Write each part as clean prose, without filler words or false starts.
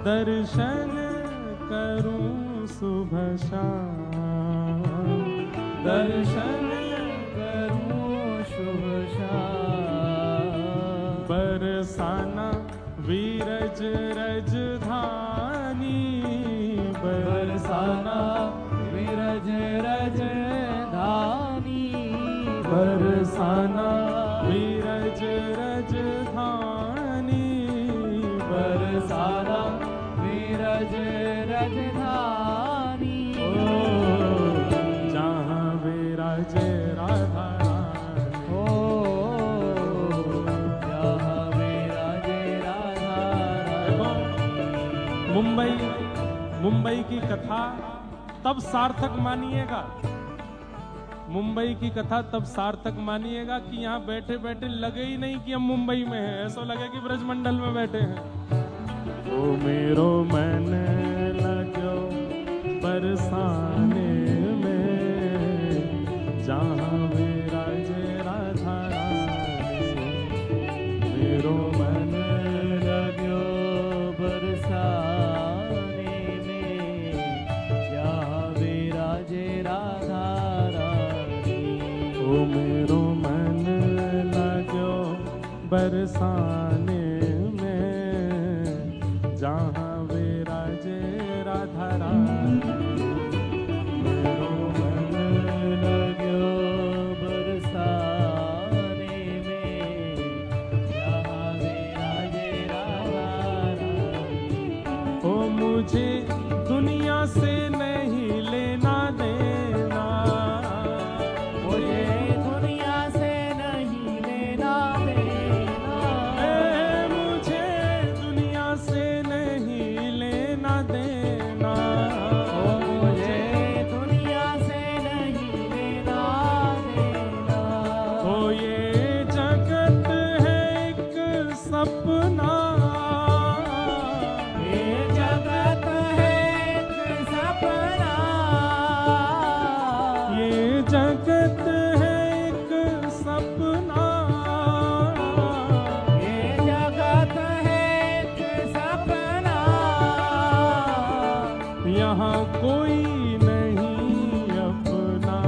दर्शन करूं सुबह शाम, दर्शन करूं शुभ शाम। बरसाना विरज रजधानी, बरसाना विरज रजधानी, बरसाना विरज रजधानी, बरसाना विरज रजधानी। जहाँ विराजे राधा रानी, जहाँ विराजे राधा रानी। मुंबई की कथा तब सार्थक मानिएगा, मुंबई की कथा तब सार्थक मानिएगा कि यहाँ बैठे बैठे लगे ही नहीं कि हम मुंबई में हैं, ऐसा लगे कि ब्रजमंडल में बैठे हैं। ओ मेरो मन लगो बरसाने में, जहाँ विराजे राधा रानी। मेरो मन लगो बरसाने में, जहाँ विराजे राधा रानी। ओ मेरो मन लगो बरसाने में, जहाँ विराजे राधा रानी। मेरो मन लगो बरसाने में, जहाँ विराजे राधा रानी। ओ मुझे दुनिया से नहीं लेना देना, मुझे दुनिया से नहीं लेना देना। मुझे दुनिया से नहीं लेना देना। मुझे दुनिया से नहीं लेना देना। ओ ये जगत है एक सपना, ये जगत है एक सपना। ये जगत है एक सपना। ये जगत है एक सपना। यहाँ कोई नहीं अपना,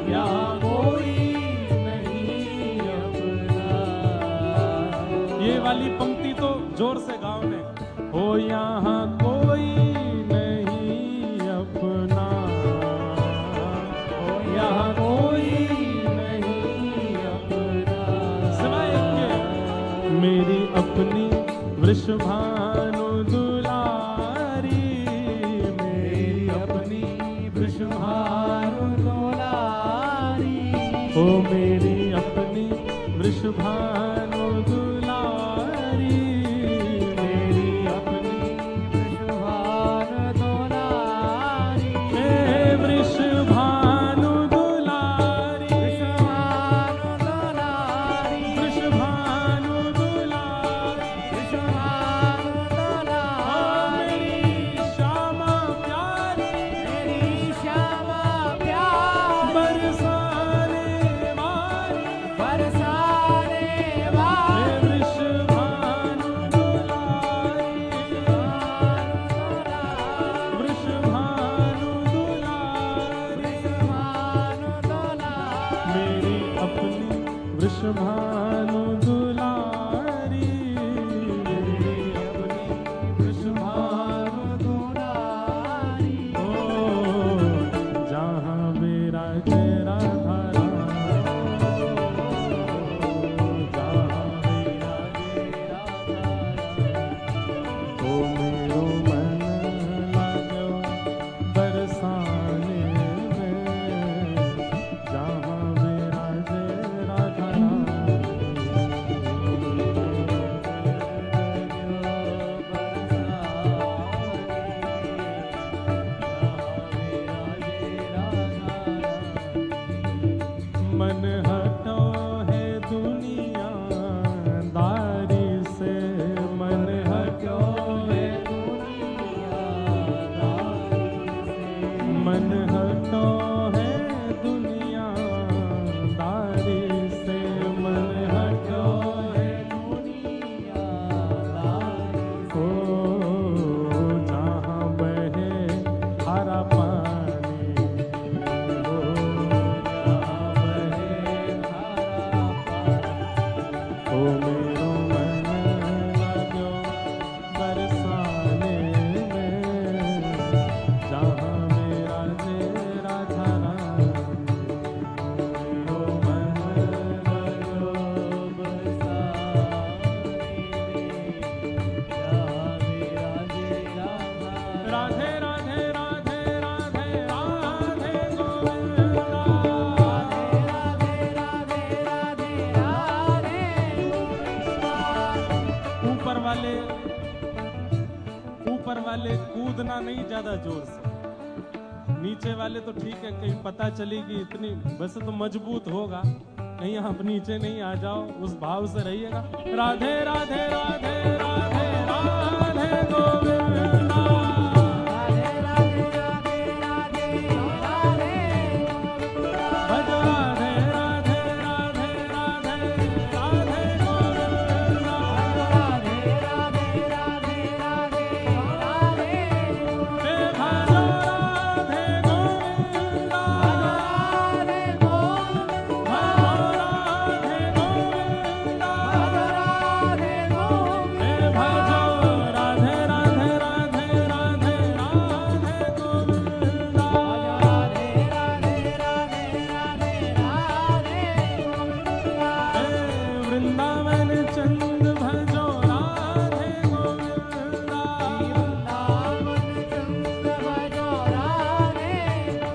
यहाँ कोई नहीं अपना। ये वाली पंक्ति तो जोर से गाओ ने। हो यहाँ कोई नहीं अपना, ओ यहाँ कोई नहीं अपना। सिवाय इसके मेरी अपनी वृषभानु दुलारी, मेरी अपनी वृषभानु दुलारी। ओ मेरी अपनी वृषभानु दुलारी, मेरी अपनी वृषभानु दुलारी। हे वृषभानु दुलारी, वृषभानु दुलारी। वृषभानु दुलारी। वृषभानु दुलारी। मेरी श्यामा प्यारी, मेरी श्यामा प्यारी। बरसाने वाली, बरसाने वाली। हे वृषभानु दुलारी, वृषभानु दुलारी। वृषभानु दुलारी। मेरी अपनी वृषभानु दुलारी, मेरी अपनी वृषभानु दुलारी। ओ जहाँ विराजे राधा रानी, जहाँ विराजे राधा रानी। ओ मेरो मन लगो बरसाने में, जहाँ विराजे राधा रानी। मन हटो है दुनियादारी से, मन हटो है, मन हटो है दुनियादारी से, मन हटो है। ओ हो मेरो मन लाग्यो बरसाने में, जहाँ मेरा जे राधा रानी। मेरो मन लाग्यो बरसाने में, जहाँ मेरा जे राधा राधे राधे राधे राधे राधे गोविंदा। राधे राधे राधे राधे गोविंदा। ऊपर वाले कूदना नहीं ज्यादा जोर से, नीचे वाले तो ठीक है, कहीं पता चलेगी इतनी, वैसे तो मजबूत होगा, कहीं आप नीचे नहीं आ जाओ, उस भाव से रहिएगा। राधे राधे राधे राधे राधे गोविंदा। राधे राधे राधे राधे राधे गोविंदा। भज राधे राधे राधे राधे राधे गोविंदा। राधे राधे राधे राधे राधे हे भज राधे गोविंदा। राधे गोविंदा। राधे गोविंदा। राधे गोविंदा। हे भज राधे राधे राधे राधे राधे गोविंदा। राधे राधे राधे राधे राधे गोविंदा। हे वृंदावन चंद भजो राधे गोविंदा। वृंदावन चंद भजो राधे ओ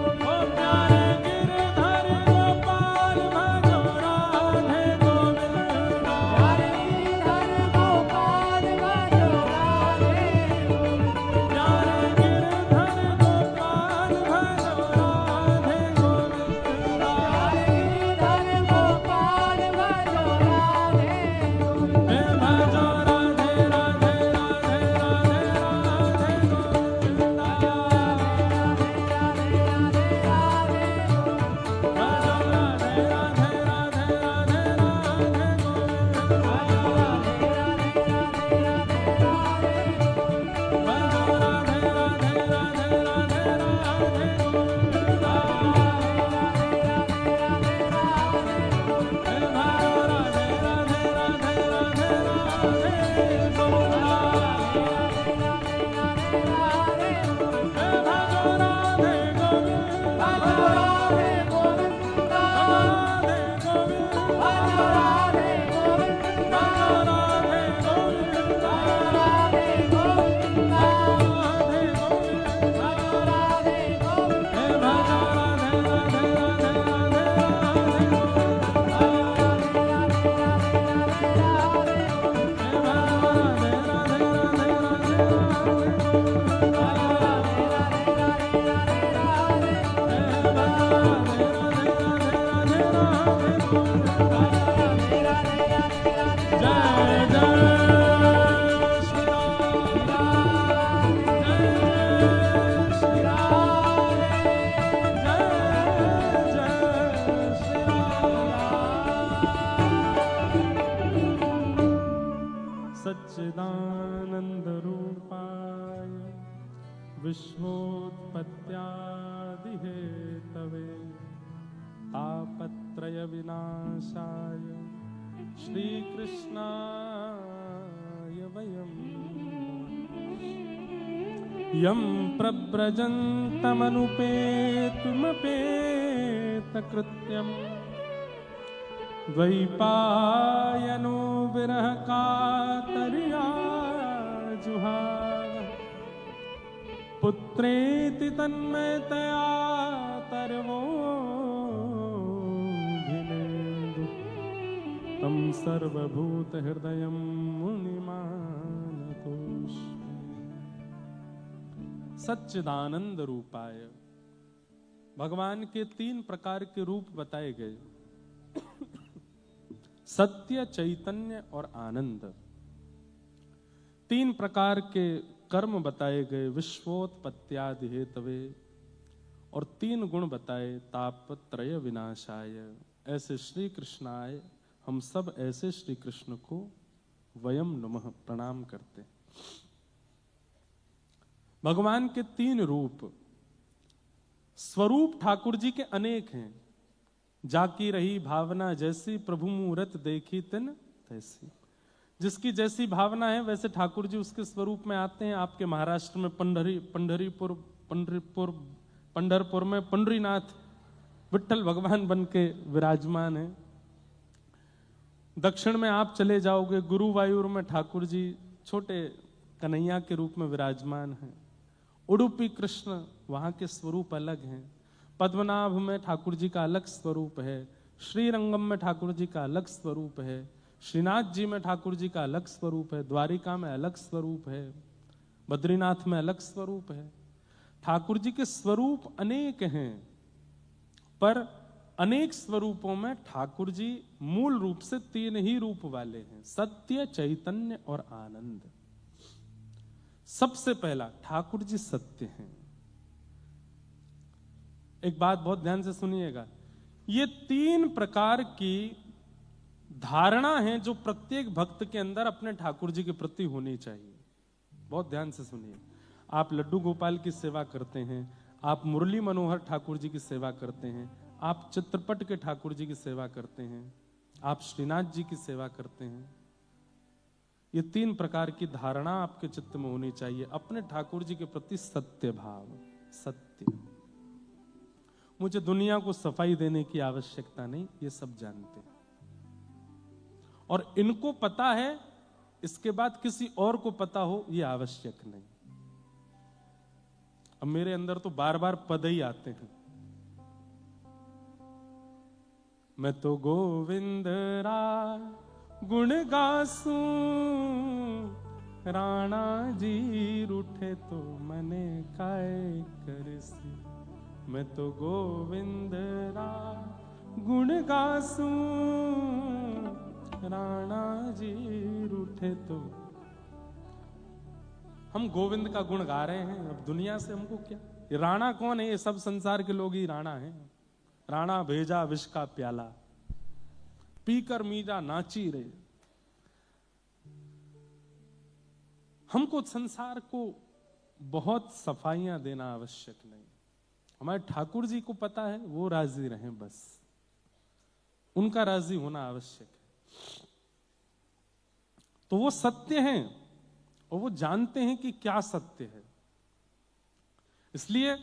प्यारे गिरधर गोपाल भजो राधे गोविंदा। प्यारे गिरधर गोपाल भजो राधे गोविंदा। प्यारे गिरधर गोपाल भजो राधे गोविंदा। प्यारे गिरधर गोपाल भजो राधे गोविंदा। हे भजो राधे राधे राधे राधे राधे गोविंदा। भजो राधे राधे राधे राधे राधे गोविंदा। भजो राधे राधे राधे राधे राधे गोविंदा। हे भजो राधे राधे राधे राधे राधे गोविंदा। हे भजो राधे गोविंदा। राधे गोविंदा। राधे गोविंदा। राधे गोविंदा। राधे गोविंदा। राधे गोविंदा। हे भजो राधे राधे राधे राधे राधे गोविंदा। हे भजो राधे राधे राधे राधे राधे गोविंदा। हे भजो राधे राधे राधे राधे राधे गोविंदा। जय जय श्री राम। जय श्री राम। जय जय श्री राम। सच्चिदानंद रूपाय विश्वोत्पत्त्यादिहेतवे तापत्रय विनाशाय श्रीकृष्णाय वयं यं प्रव्रजन्तमनुपेतुमपेतकृत्यं द्वैपायनो विरह कातर्या जुहाव पुत्रेति तन्मयतया तर्वोऽभिनेदु तं सर्वभूतहृदयं मुनिमानतोऽस्मि। सच्चिदानंद रूपाय, भगवान के 3 प्रकार के रूप बताए गए, सत्य, चैतन्य और आनंद। 3 प्रकार के कर्म बताए गए, विश्वोत्पत्त्यादि हेतवे, और 3 गुण बताए, तापत्रय विनाशाय। ऐसे श्री कृष्ण आए, हम सब ऐसे श्री कृष्ण को वयम नमः प्रणाम करते। भगवान के 3 रूप, स्वरूप ठाकुर जी के अनेक हैं। जाकी रही भावना जैसी, प्रभु मूरत देखी तिन तैसी। जिसकी जैसी भावना है वैसे ठाकुर जी उसके स्वरूप में आते हैं। आपके महाराष्ट्र में पंढरपुर में पंडरीनाथ विट्ठल भगवान बन के विराजमान है। दक्षिण में आप चले जाओगे गुरुवायूर में ठाकुर जी छोटे कन्हैया के रूप में विराजमान हैं। उडुपी कृष्ण वहां के स्वरूप अलग हैं। पद्मनाभ में ठाकुर जी का अलग स्वरूप है। श्रीरंगम में ठाकुर जी का अलग स्वरूप है। श्रीनाथ जी में ठाकुर जी का अलग स्वरूप है। द्वारिका में अलग स्वरूप है। बद्रीनाथ में अलग स्वरूप है। ठाकुर जी के स्वरूप अनेक हैं, पर अनेक स्वरूपों में ठाकुर जी मूल रूप से 3 ही रूप वाले हैं, सत्य, चैतन्य और आनंद। सबसे पहला ठाकुर जी सत्य हैं। एक बात बहुत ध्यान से सुनिएगा, ये 3 प्रकार की धारणा है जो प्रत्येक भक्त के अंदर अपने ठाकुर जी के प्रति होनी चाहिए। बहुत ध्यान से सुनिए। आप लड्डू गोपाल की सेवा करते हैं, आप मुरली मनोहर ठाकुर जी की सेवा करते हैं, आप चित्रपट के ठाकुर जी की सेवा करते हैं, आप श्रीनाथ जी की सेवा करते हैं। ये 3 प्रकार की धारणा आपके चित्त में होनी चाहिए। अपने ठाकुर जी के प्रति सत्य भाव, सत्य। मुझे दुनिया को सफाई देने की आवश्यकता नहीं, ये सब जानते हैं और इनको पता है। इसके बाद किसी और को पता हो ये आवश्यक नहीं। अब मेरे अंदर तो बार बार पद ही आते हैं। मैं तो गोविंद रा गुण गासूं, राणा जी रूठे तो मने काय करसी। मैं तो गोविंद रा गुण गासूं, राणा जी रूठे तो। हम गोविंद का गुण गा रहे हैं, अब दुनिया से हमको क्या। ये राणा कौन है? ये सब संसार के लोग ही राणा हैं। राणा भेजा विष का प्याला, पीकर मीरा नाची रे। हमको संसार को बहुत सफाइयां देना आवश्यक नहीं। हमारे ठाकुर जी को पता है, वो राजी रहें, बस उनका राजी होना आवश्यक है। तो वो सत्य हैं और वो जानते हैं कि क्या सत्य है। इसलिए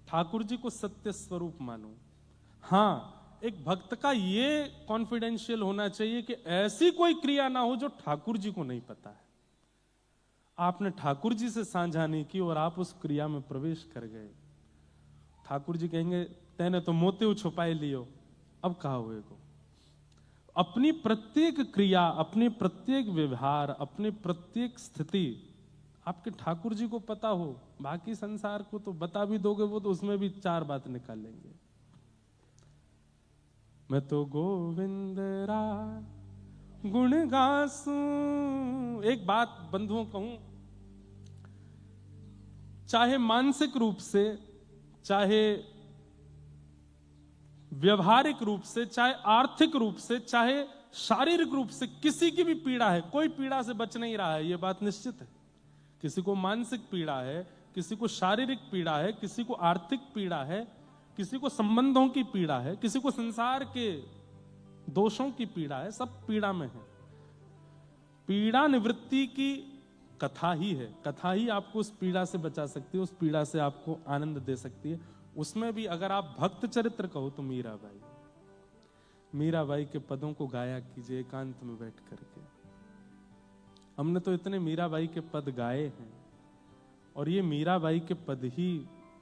ठाकुर जी को सत्य स्वरूप मानो। हां, एक भक्त का ये कॉन्फिडेंशियल होना चाहिए कि ऐसी कोई क्रिया ना हो जो ठाकुर जी को नहीं पता है। आपने ठाकुर जी से साझा नहीं की और आप उस क्रिया में प्रवेश कर गए, ठाकुर जी कहेंगे तैने तो मोती छुपाए लियो, अब कहा हुए को। अपनी प्रत्येक क्रिया, अपने प्रत्येक व्यवहार, अपनी प्रत्येक स्थिति आपके ठाकुर जी को पता हो। बाकी संसार को तो बता भी दोगे, वो तो उसमें भी 4 बात निकालेंगे। मैं तो गोविंद रा गुण गासूं। एक बात बंधुओं कहूं, चाहे मानसिक रूप से, चाहे व्यवहारिक रूप से, चाहे आर्थिक रूप से, चाहे शारीरिक रूप से किसी की भी पीड़ा है, कोई पीड़ा से बच नहीं रहा है, यह बात निश्चित है। किसी को मानसिक पीड़ा है, किसी को शारीरिक पीड़ा है, किसी को आर्थिक पीड़ा है, किसी को संबंधों की पीड़ा है, किसी को संसार के दोषों की पीड़ा है, सब पीड़ा में है। पीड़ा निवृत्ति की कथा ही है, कथा ही आपको उस पीड़ा से बचा सकती है, उस पीड़ा से आपको आनंद दे सकती है। उसमें भी अगर आप भक्त चरित्र कहो तो मीराबाई के पदों को गाया कीजिए एकांत में बैठ करके। हमने तो इतने मीराबाई के पद गाए हैं और ये मीराबाई के पद ही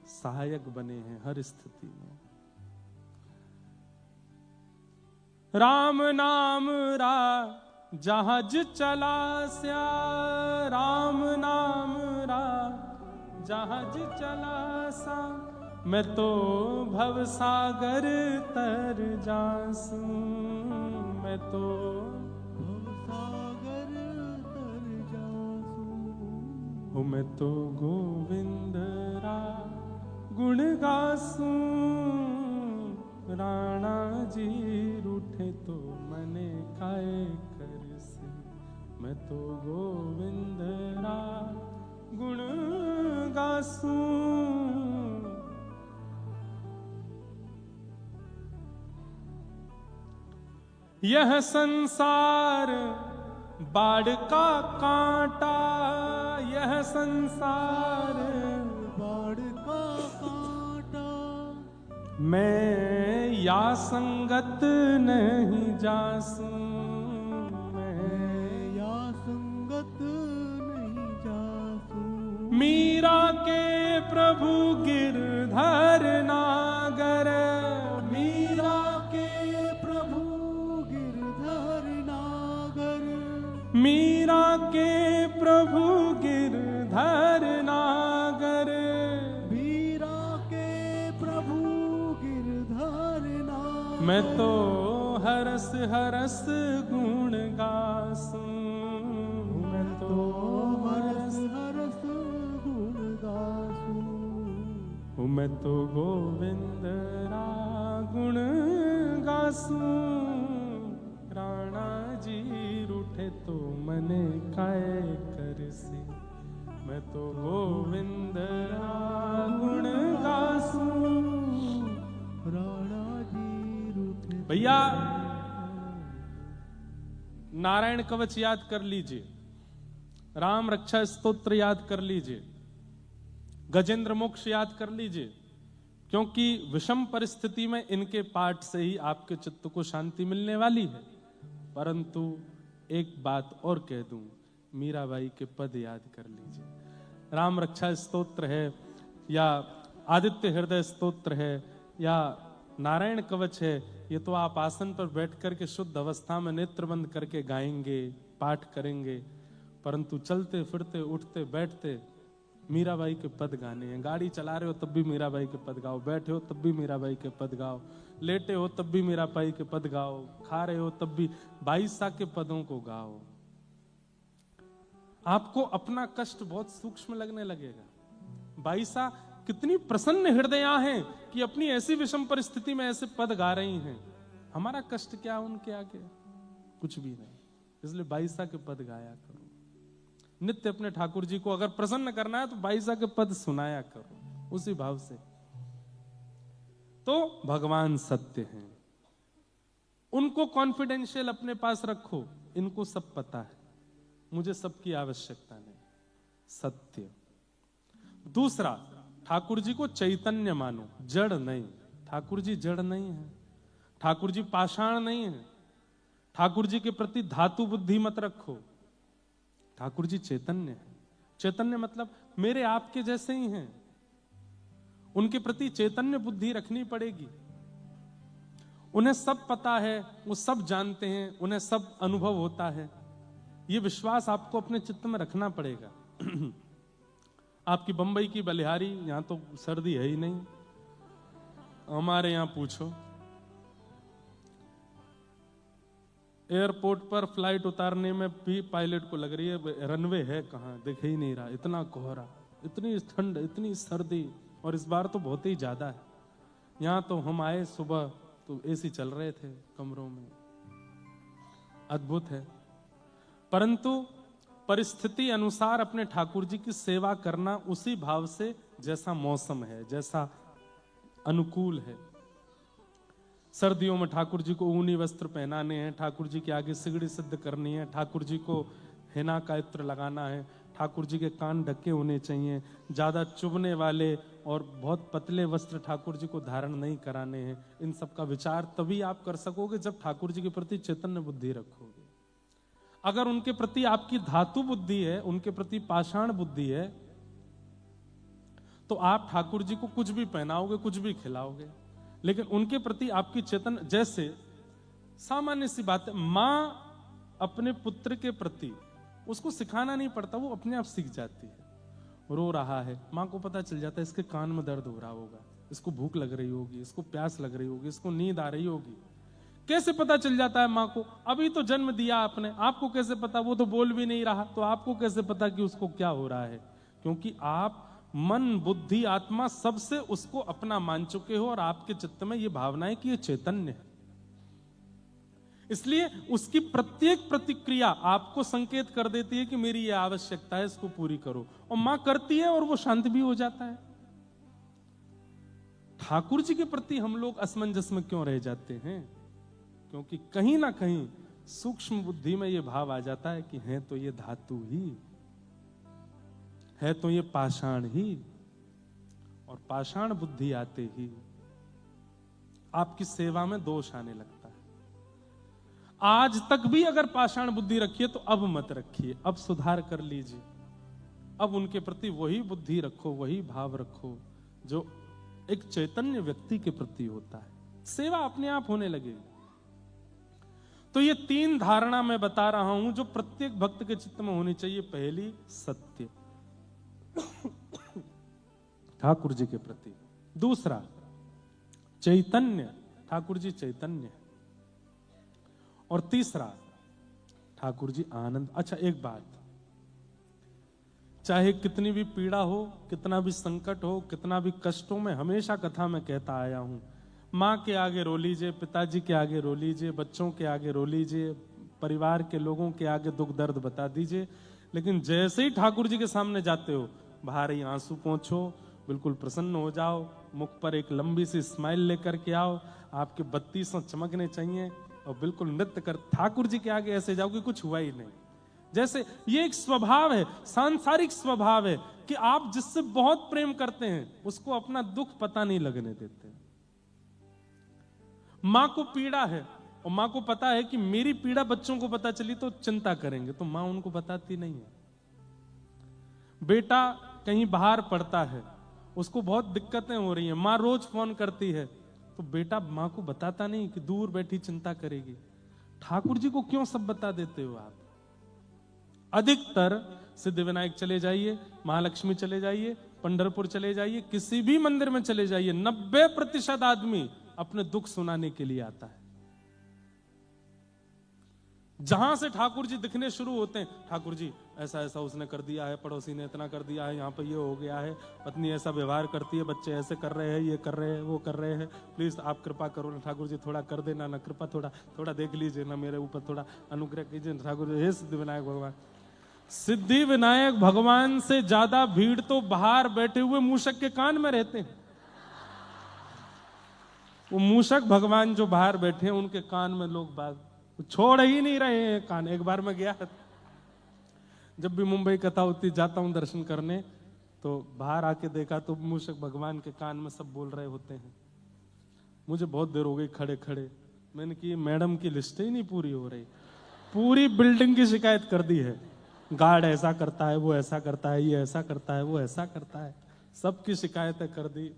सहायक बने हैं हर स्थिति में। राम नाम रा जहाज चला स्या, राम नाम रा जहाज चला सा। मैं तो भव सागर तर जासूं, मैं तो भव सागर तर जासूं। हो मैं तो गोविंद रा गुण गासूं, राणा जी रूठे तो मने काय करसी। मैं तो गोविंद रा गुण गासूं। यह संसार बाढ़ का कांटा, यह संसार बाढ़ का कांटा, मैं या संगत नहीं जासूं, मैं या संगत नहीं जासूं। मीरा के प्रभु गिरधर नागर, मीरा के प्रभु गिरधर नागर, मीरा के प्रभु गिरधर नागर, मीरा के प्रभु गिरधर नागर। मैं तो हरस हरस गुण गासूं, मैं तो हरस हरस गुण गासूं। मैं तो गोविंद रा गुण गासूं। राणा जी रूठे तो मने काय करसी, मैं तो गोविंद रा गुण गासूं। राणा जी रूठे। भैया नारायण कवच याद कर लीजिए, राम रक्षा स्तोत्र याद कर लीजिए, गजेंद्र मोक्ष याद कर लीजिए, क्योंकि विषम परिस्थिति में इनके पाठ से ही आपके चित्त को शांति मिलने वाली है। परंतु एक बात और कह दूं, मीराबाई के पद याद कर लीजिए। राम रक्षा स्तोत्र है या आदित्य हृदय स्तोत्र है या नारायण कवच है, ये तो आप आसन पर बैठ करके शुद्ध अवस्था में नेत्र बंद करके गाएंगे, पाठ करेंगे। परंतु चलते फिरते उठते बैठते मीराबाई के पद गाने हैं। गाड़ी चला रहे हो तब भी मीराबाई के पद गाओ, बैठे हो तब भी मीराबाई के पद गाओ, लेटे हो तब भी मीराबाई के पद गाओ, खा रहे हो तब भी 22 के पदों को गाओ। आपको अपना कष्ट बहुत सूक्ष्म लगने लगेगा। 22 कितनी प्रसन्न हृदया हैं कि अपनी ऐसी विषम परिस्थिति में ऐसे पद गा रही हैं। हमारा कष्ट क्या उनके आगे? कुछ भी नहीं। इसलिए 22 के पद गाया करो। नित्य अपने ठाकुर जी को अगर प्रसन्न करना है तो 22 के पद सुनाया करो उसी भाव से। तो भगवान सत्य हैं, उनको कॉन्फिडेंशियल अपने पास रखो। इनको सब पता है, मुझे सबकी आवश्यकता नहीं। सत्य। दूसरा, ठाकुर जी को चैतन्य मानो, जड़ नहीं। ठाकुर जी जड़ नहीं है, ठाकुर जी पाषाण नहीं है। ठाकुर जी के प्रति धातु बुद्धि मत रखो। ठाकुर जी चैतन्य है। चैतन्य मतलब मेरे आपके जैसे ही हैं। उनके प्रति चैतन्य बुद्धि रखनी पड़ेगी। उन्हें सब पता है, वो सब जानते हैं, उन्हें सब अनुभव होता है। ये विश्वास आपको अपने चित्त में रखना पड़ेगा। आपकी बंबई की बलिहारी, यहां तो सर्दी है ही नहीं। हमारे यहां पूछो, एयरपोर्ट पर फ्लाइट उतारने में भी पायलट को लग रही है रनवे है कहां, दिख ही नहीं रहा। इतना कोहरा, इतनी ठंड, इतनी सर्दी, और इस बार तो बहुत ही ज्यादा है। यहां तो हम आए सुबह तो एसी चल रहे थे कमरों में, अद्भुत है। परंतु परिस्थिति अनुसार अपने ठाकुर जी की सेवा करना उसी भाव से, जैसा मौसम है, जैसा अनुकूल है। सर्दियों में ठाकुर जी को ऊनी वस्त्र पहनाने हैं, ठाकुर जी के आगे सिगड़ी सिद्ध करनी है, ठाकुर जी को हेना का इत्र लगाना है, ठाकुर जी के कान ढके होने चाहिए, ज्यादा चुभने वाले और बहुत पतले वस्त्र ठाकुर जी को धारण नहीं कराने हैं। इन सब का विचार तभी आप कर सकोगे जब ठाकुर जी के प्रति चैतन्य बुद्धि रखोगे। अगर उनके प्रति आपकी धातु बुद्धि है, उनके प्रति पाषाण बुद्धि है, तो आप ठाकुर जी को कुछ भी पहनाओगे, कुछ भी खिलाओगे। लेकिन उनके प्रति आपकी चेतन, जैसे सामान्य सी बात है, मां अपने पुत्र के प्रति, उसको सिखाना नहीं पड़ता, वो अपने आप सीख जाती है। रो रहा है, मां को पता चल जाता है इसके कान में दर्द हो रहा होगा, इसको भूख लग रही होगी, इसको प्यास लग रही होगी, इसको नींद आ रही होगी। कैसे पता चल जाता है मां को? अभी तो जन्म दिया आपने, आपको कैसे पता? वो तो बोल भी नहीं रहा, तो आपको कैसे पता कि उसको क्या हो रहा है? क्योंकि आप मन, बुद्धि, आत्मा सबसे उसको अपना मान चुके हो और आपके चित्त में ये भावना है कि ये चैतन्य है। इसलिए उसकी प्रत्येक प्रतिक्रिया आपको संकेत कर देती है कि मेरी ये आवश्यकता है, इसको पूरी करो। और मां करती है और वो शांत भी हो जाता है। ठाकुर जी के प्रति हम लोग असमंजस में क्यों रह जाते हैं? क्योंकि कहीं ना कहीं सूक्ष्म बुद्धि में यह भाव आ जाता है कि है तो ये धातु ही, है तो ये पाषाण ही, और पाषाण बुद्धि आते ही आपकी सेवा में दोष आने लगता है। आज तक भी अगर पाषाण बुद्धि रखिए तो अब मत रखिए, अब सुधार कर लीजिए। अब उनके प्रति वही बुद्धि रखो, वही भाव रखो जो एक चैतन्य व्यक्ति के प्रति होता है। सेवा अपने आप होने लगेगी। तो ये 3 धारणा मैं बता रहा हूं जो प्रत्येक भक्त के चित्त में होनी चाहिए। पहली, सत्य ठाकुर जी के प्रति। दूसरा, चैतन्य, ठाकुर जी चैतन्य। और तीसरा, ठाकुर जी आनंद। अच्छा, एक बात, चाहे कितनी भी पीड़ा हो, कितना भी संकट हो, कितना भी कष्ट हो, मैं हमेशा कथा में कहता आया हूं, माँ के आगे रो लीजिए, पिताजी के आगे रो लीजिए, बच्चों के आगे रो लीजिए, परिवार के लोगों के आगे दुख दर्द बता दीजिए, लेकिन जैसे ही ठाकुर जी के सामने जाते हो, बाहर ही आंसू पोंछो, बिल्कुल प्रसन्न हो जाओ, मुख पर एक लंबी सी स्माइल लेकर के आओ, आपके 32 चमकने चाहिए और बिल्कुल नृत्य कर ठाकुर जी के आगे ऐसे जाओ कि कुछ हुआ ही नहीं। जैसे ये एक स्वभाव है, सांसारिक स्वभाव है कि आप जिससे बहुत प्रेम करते हैं उसको अपना दुख पता नहीं लगने देते। मां को पीड़ा है और मां को पता है कि मेरी पीड़ा बच्चों को पता चली तो चिंता करेंगे, तो मां उनको बताती नहीं है। बेटा कहीं बाहर पड़ता है, उसको बहुत दिक्कतें हो रही हैं, मां रोज फोन करती है, तो बेटा मां को बताता नहीं कि दूर बैठी चिंता करेगी। ठाकुर जी को क्यों सब बता देते हो आप? अधिकतर सिद्धिविनायक चले जाइए, महालक्ष्मी चले जाइए, पंढरपुर चले जाइए, किसी भी मंदिर में चले जाइए, 90% आदमी अपने दुख सुनाने के लिए आता है। जहां से ठाकुर जी दिखने शुरू होते हैं, ठाकुर जी ऐसा ऐसा उसने कर दिया है, पड़ोसी ने इतना कर दिया है, यहाँ पर ये हो गया है, पत्नी ऐसा व्यवहार करती है, बच्चे ऐसे कर रहे हैं, ये कर रहे हैं, वो कर रहे हैं, प्लीज आप कृपा करो ना ठाकुर जी, थोड़ा कर देना ना, कृपा थोड़ा थोड़ा देख लीजिए ना, मेरे ऊपर थोड़ा अनुग्रह कीजिए ना ठाकुर जी। हे सिद्धिविनायक भगवान, सिद्धिविनायक भगवान से ज्यादा भीड़ तो बाहर बैठे हुए मूषक के कान में रहते हैं। वो मूषक भगवान जो बाहर बैठे हैं उनके कान में लोग बात छोड़ ही नहीं रहे हैं कान। एक बार मैं गया, जब भी मुंबई कथा होती जाता हूं दर्शन करने, तो बाहर आके देखा तो मूषक भगवान के कान में सब बोल रहे होते हैं। मुझे बहुत देर हो गई खड़े खड़े, मैंने कि मैडम की लिस्ट ही नहीं पूरी हो रही, पूरी बिल्डिंग की शिकायत कर दी है, गार्ड ऐसा करता है, वो ऐसा करता है, ये ऐसा करता है, वो ऐसा करता है, सबकी शिकायतें कर दी।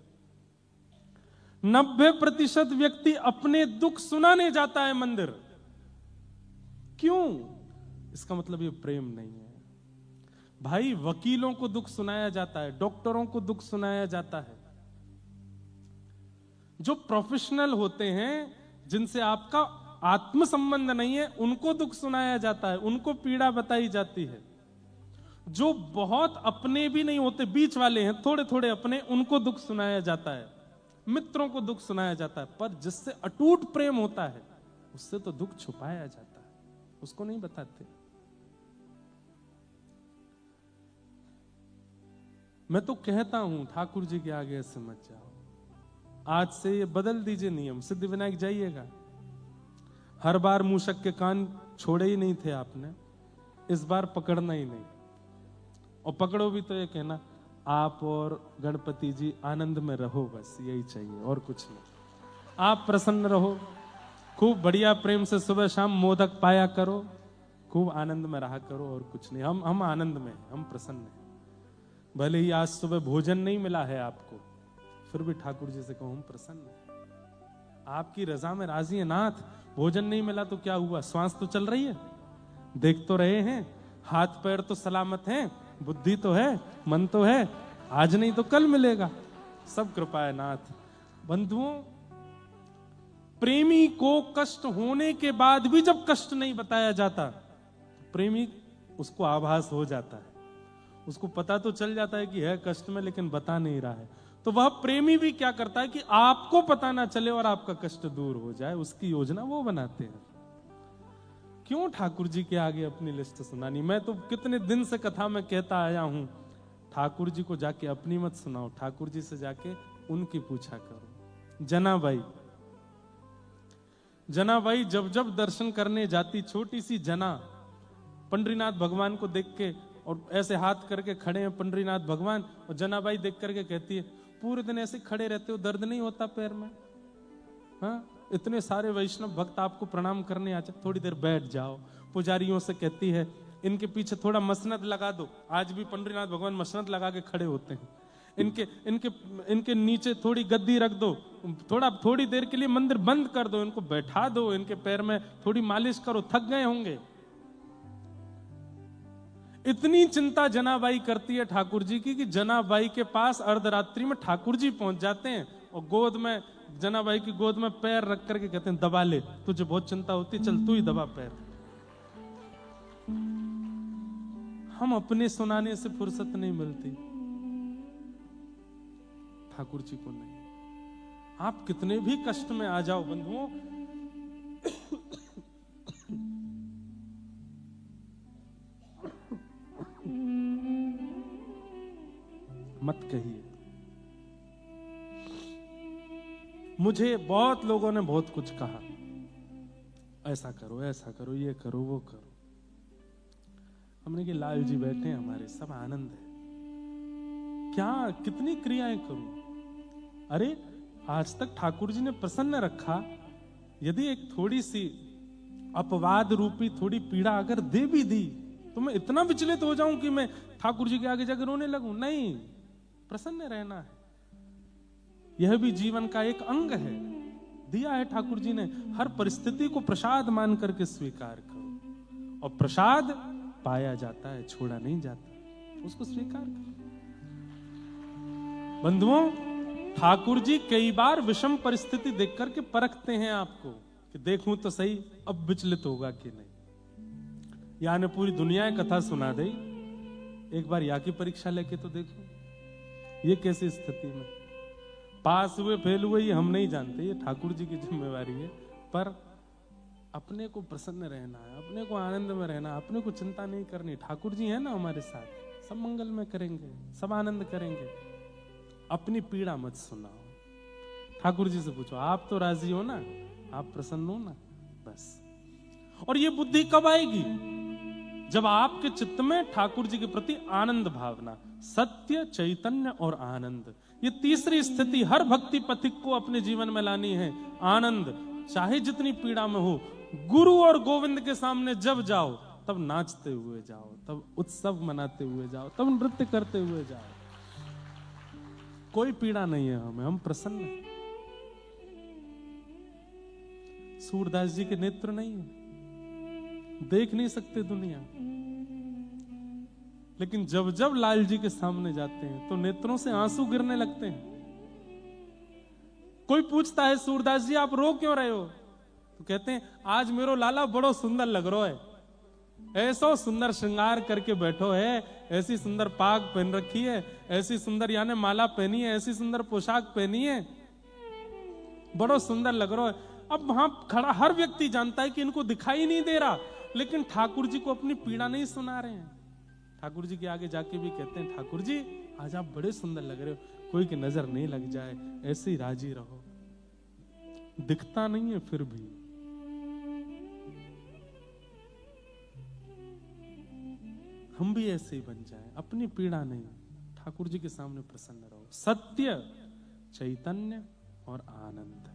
90% व्यक्ति अपने दुख सुनाने जाता है मंदिर। क्यों? इसका मतलब ये प्रेम नहीं है भाई। वकीलों को दुख सुनाया जाता है, डॉक्टरों को दुख सुनाया जाता है, जो प्रोफेशनल होते हैं, जिनसे आपका आत्म संबंध नहीं है, उनको दुख सुनाया जाता है, उनको पीड़ा बताई जाती है। जो बहुत अपने भी नहीं होते, बीच वाले हैं, थोड़े थोड़े अपने, उनको दुख सुनाया जाता है, मित्रों को दुख सुनाया जाता है। पर जिससे अटूट प्रेम होता है उससे तो दुख छुपाया जाता है, उसको नहीं बताते। मैं तो कहता हूं ठाकुर जी के आगे ऐसे मत जाओ। आज से ये बदल दीजिए नियम। सिद्धिविनायक जाइएगा, हर बार मूषक के कान छोड़े ही नहीं थे आपने, इस बार पकड़ना ही नहीं, और पकड़ो भी तो ये कहना आप और गणपति जी आनंद में रहो, बस यही चाहिए और कुछ नहीं। आप प्रसन्न रहो, खूब बढ़िया प्रेम से सुबह शाम मोदक पाया करो, खूब आनंद में रहा करो, और कुछ नहीं। हम आनंद में, हम प्रसन्न हैं। भले ही आज सुबह भोजन नहीं मिला है आपको, फिर भी ठाकुर जी से कहो हम प्रसन्न हैं, आपकी रजा में राजी है नाथ। भोजन नहीं मिला तो क्या हुआ, श्वास तो चल रही है, देख तो रहे हैं, हाथ पैर तो सलामत हैं, बुद्धि तो है, मन तो है, आज नहीं तो कल मिलेगा, सब कृपा है नाथ। बंधुओं, प्रेमी को कष्ट होने के बाद भी जब कष्ट नहीं बताया जाता, प्रेमी उसको आभास हो जाता है, उसको पता तो चल जाता है कि है कष्ट में, लेकिन बता नहीं रहा है। तो वह प्रेमी भी क्या करता है कि आपको पता ना चले और आपका कष्ट दूर हो जाए, उसकी योजना वो बनाते हैं। क्यों ठाकुर जी के आगे अपनी लिस्ट सुनानी? मैं तो कितने दिन से कथा में कहता आया हूं, ठाकुर जी को जाके अपनी मत सुनाओ, ठाकुर जी से जाके उनकी पूछा करो। जनाबाई, जनाबाई जब जब दर्शन करने जाती, छोटी सी जना पंडरीनाथ भगवान को देख के और ऐसे हाथ करके खड़े हैं पंडरीनाथ भगवान, और जनाबाई देख करके कहती है पूरे दिन ऐसे खड़े रहते हो, दर्द नहीं होता पैर में? हाँ, इतने सारे वैष्णव भक्त आपको प्रणाम करने आते, थोड़ी देर बैठ जाओ। पुजारियों से कहती है इनके पीछे थोड़ा मसनद लगा दो। आज भी पंडरीनाथ भगवान मसनद लगा के खड़े होते हैं। इनके इनके इनके नीचे थोड़ी गद्दी रख दो, थोड़ी देर के लिए मंदिर बंद कर दो, इनको बैठा दो, इनके पैर में थोड़ी मालिश करो, थक गए होंगे। इतनी चिंता जनाबाई करती है ठाकुर जी की कि जनाबाई के पास अर्धरात्रि में ठाकुर जी पहुंच जाते हैं और गोद में, जनाबाई की गोद में पैर रख करके कहते हैं दबा ले, तुझे बहुत चिंता होती, चल तू ही दबा पैर। हम अपने सुनाने से फुर्सत नहीं मिलती, ठाकुर जी को नहीं। आप कितने भी कष्ट में आ जाओ बंधुओं, मत कहिए। मुझे बहुत लोगों ने बहुत कुछ कहा, ऐसा करो, ऐसा करो, ये करो, वो करो। हमने कि लाल जी बैठे हैं हमारे, सब आनंद है, क्या कितनी क्रियाएं करूं? अरे आज तक ठाकुर जी ने प्रसन्न रखा, यदि एक थोड़ी सी अपवाद रूपी थोड़ी पीड़ा अगर दे भी दी तो मैं इतना विचलित हो जाऊं कि मैं ठाकुर जी के आगे जाकर रोने लगूं? नहीं, प्रसन्न रहना है, यह भी जीवन का एक अंग है, दिया है ठाकुर जी ने। हर परिस्थिति को प्रसाद मान करके स्वीकार करो, और प्रसाद पाया जाता है, छोड़ा नहीं जाता, उसको स्वीकार करो। बंधुओं, ठाकुर जी कई बार विषम परिस्थिति देख करके परखते हैं आपको कि देखूं तो सही अब विचलित होगा कि नहीं। यानी पूरी दुनिया कथा सुना दे, एक बार या की परीक्षा लेके तो देखो, ये कैसी स्थिति में पास हुए फेल हुए ये हम नहीं जानते, ये ठाकुर जी की जिम्मेवारी है। पर अपने को प्रसन्न रहना है, अपने को आनंद में रहना, अपने को चिंता नहीं करनी। ठाकुर जी है ना हमारे साथ, सब मंगल में करेंगे, सब आनंद करेंगे। अपनी पीड़ा मत सुनाओ, ठाकुर जी से पूछो आप तो राजी हो ना, आप प्रसन्न हो ना, बस। और ये बुद्धि कब आएगी? जब आपके चित्त में ठाकुर जी के प्रति आनंद भावना, सत्य, चैतन्य और आनंद, ये तीसरी स्थिति हर भक्ति पथिक को अपने जीवन में लानी है। आनंद, चाहे जितनी पीड़ा में हो, गुरु और गोविंद के सामने जब जाओ तब नाचते हुए जाओ, तब उत्सव मनाते हुए जाओ, तब नृत्य करते हुए जाओ। कोई पीड़ा नहीं है हमें, हम प्रसन्न हैं। सूरदास जी के नेत्र नहीं है, देख नहीं सकते दुनिया, लेकिन जब जब लाल जी के सामने जाते हैं तो नेत्रों से आंसू गिरने लगते हैं। कोई पूछता है सूरदास जी आप रो क्यों रहे हो? तो कहते हैं आज मेरो लाला बड़ो सुंदर लग रहा है, ऐसा सुंदर श्रृंगार करके बैठो है, ऐसी सुंदर पाग पहन रखी है, ऐसी सुंदर यानी माला पहनी है, ऐसी सुंदर पोशाक पहनी है, बड़ो सुंदर लग रहा है। अब वहां खड़ा हर व्यक्ति जानता है कि इनको दिखाई नहीं दे रहा, लेकिन ठाकुर जी को अपनी पीड़ा नहीं सुना रहे हैं। ठाकुर जी के आगे जाके भी कहते हैं ठाकुर जी आज आप बड़े सुंदर लग रहे हो, कोई की नजर नहीं लग जाए, ऐसे ही राजी रहो। दिखता नहीं है फिर भी। हम भी ऐसे ही बन जाए, अपनी पीड़ा नहीं, ठाकुर जी के सामने प्रसन्न रहो। सत्य, चैतन्य और आनंद,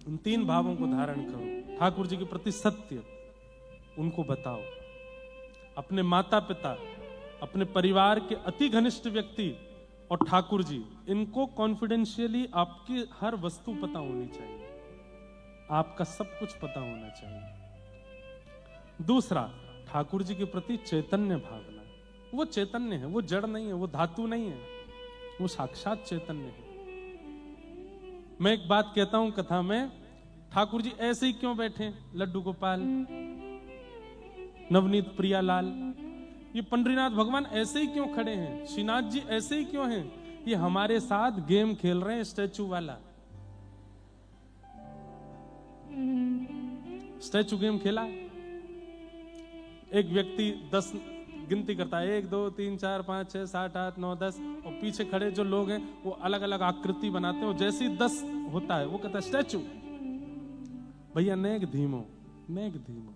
इन तीन भावों को धारण करो। ठाकुर जी के प्रति सत्य, उनको बताओ। अपने माता पिता, अपने परिवार के अति घनिष्ठ व्यक्ति और ठाकुर जी, इनको कॉन्फिडेंशियली आपकी हर वस्तु पता होनी चाहिए, आपका सब कुछ पता होना चाहिए। दूसरा, ठाकुर जी के प्रति चैतन्य भावना। वो चैतन्य है, वो जड़ नहीं है, वो धातु नहीं है, वो साक्षात चैतन्य है। मैं एक बात कहता हूं कथा में, ठाकुर जी ऐसे ही क्यों बैठे? लड्डू गोपाल, नवनीत प्रियालाल, ये पंडरीनाथ भगवान ऐसे ही क्यों खड़े हैं? श्रीनाथ जी ऐसे ही क्यों हैं? ये हमारे साथ गेम खेल रहे हैं, स्टैचू वाला। स्टैचू गेम खेला, एक व्यक्ति 10 गिनती करता है, 1 2 3 4 5 6 7 8 9 10, और पीछे खड़े जो लोग हैं वो अलग अलग आकृति बनाते हैं, जैसे ही 10 होता है वो कहता है स्टैचू। भैया नेक धीमो, नेक धीमो।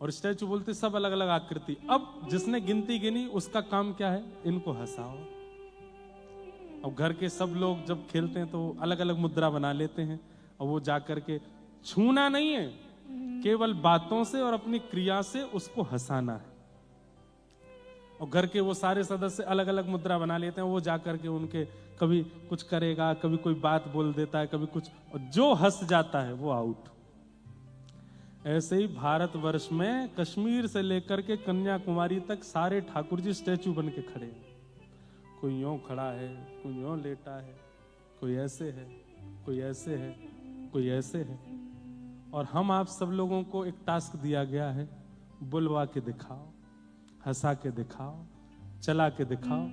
और स्टैचू बोलते सब अलग अलग आकृति। अब जिसने गिनती गिनी उसका काम क्या है, इनको हंसाओ। अब घर के सब लोग जब खेलते हैं तो अलग अलग मुद्रा बना लेते हैं, और वो जाकर के छूना नहीं है, केवल बातों से और अपनी क्रिया से उसको हंसाना है। और घर के वो सारे सदस्य अलग अलग मुद्रा बना लेते हैं, वो जाकर के उनके कभी कुछ करेगा, कभी कोई बात बोल देता है, कभी कुछ, और जो हंस जाता है वो आउट। ऐसे ही भारतवर्ष में कश्मीर से लेकर के कन्याकुमारी तक सारे ठाकुर जी स्टैचू बन के खड़े हैं। कोई यूं खड़ा है, कोई यूं लेटा है, कोई ऐसे है, कोई ऐसे है, कोई ऐसे है। और हम आप सब लोगों को एक टास्क दिया गया है, बुलवा के दिखाओ, हंसा के दिखाओ, चला के दिखाओ।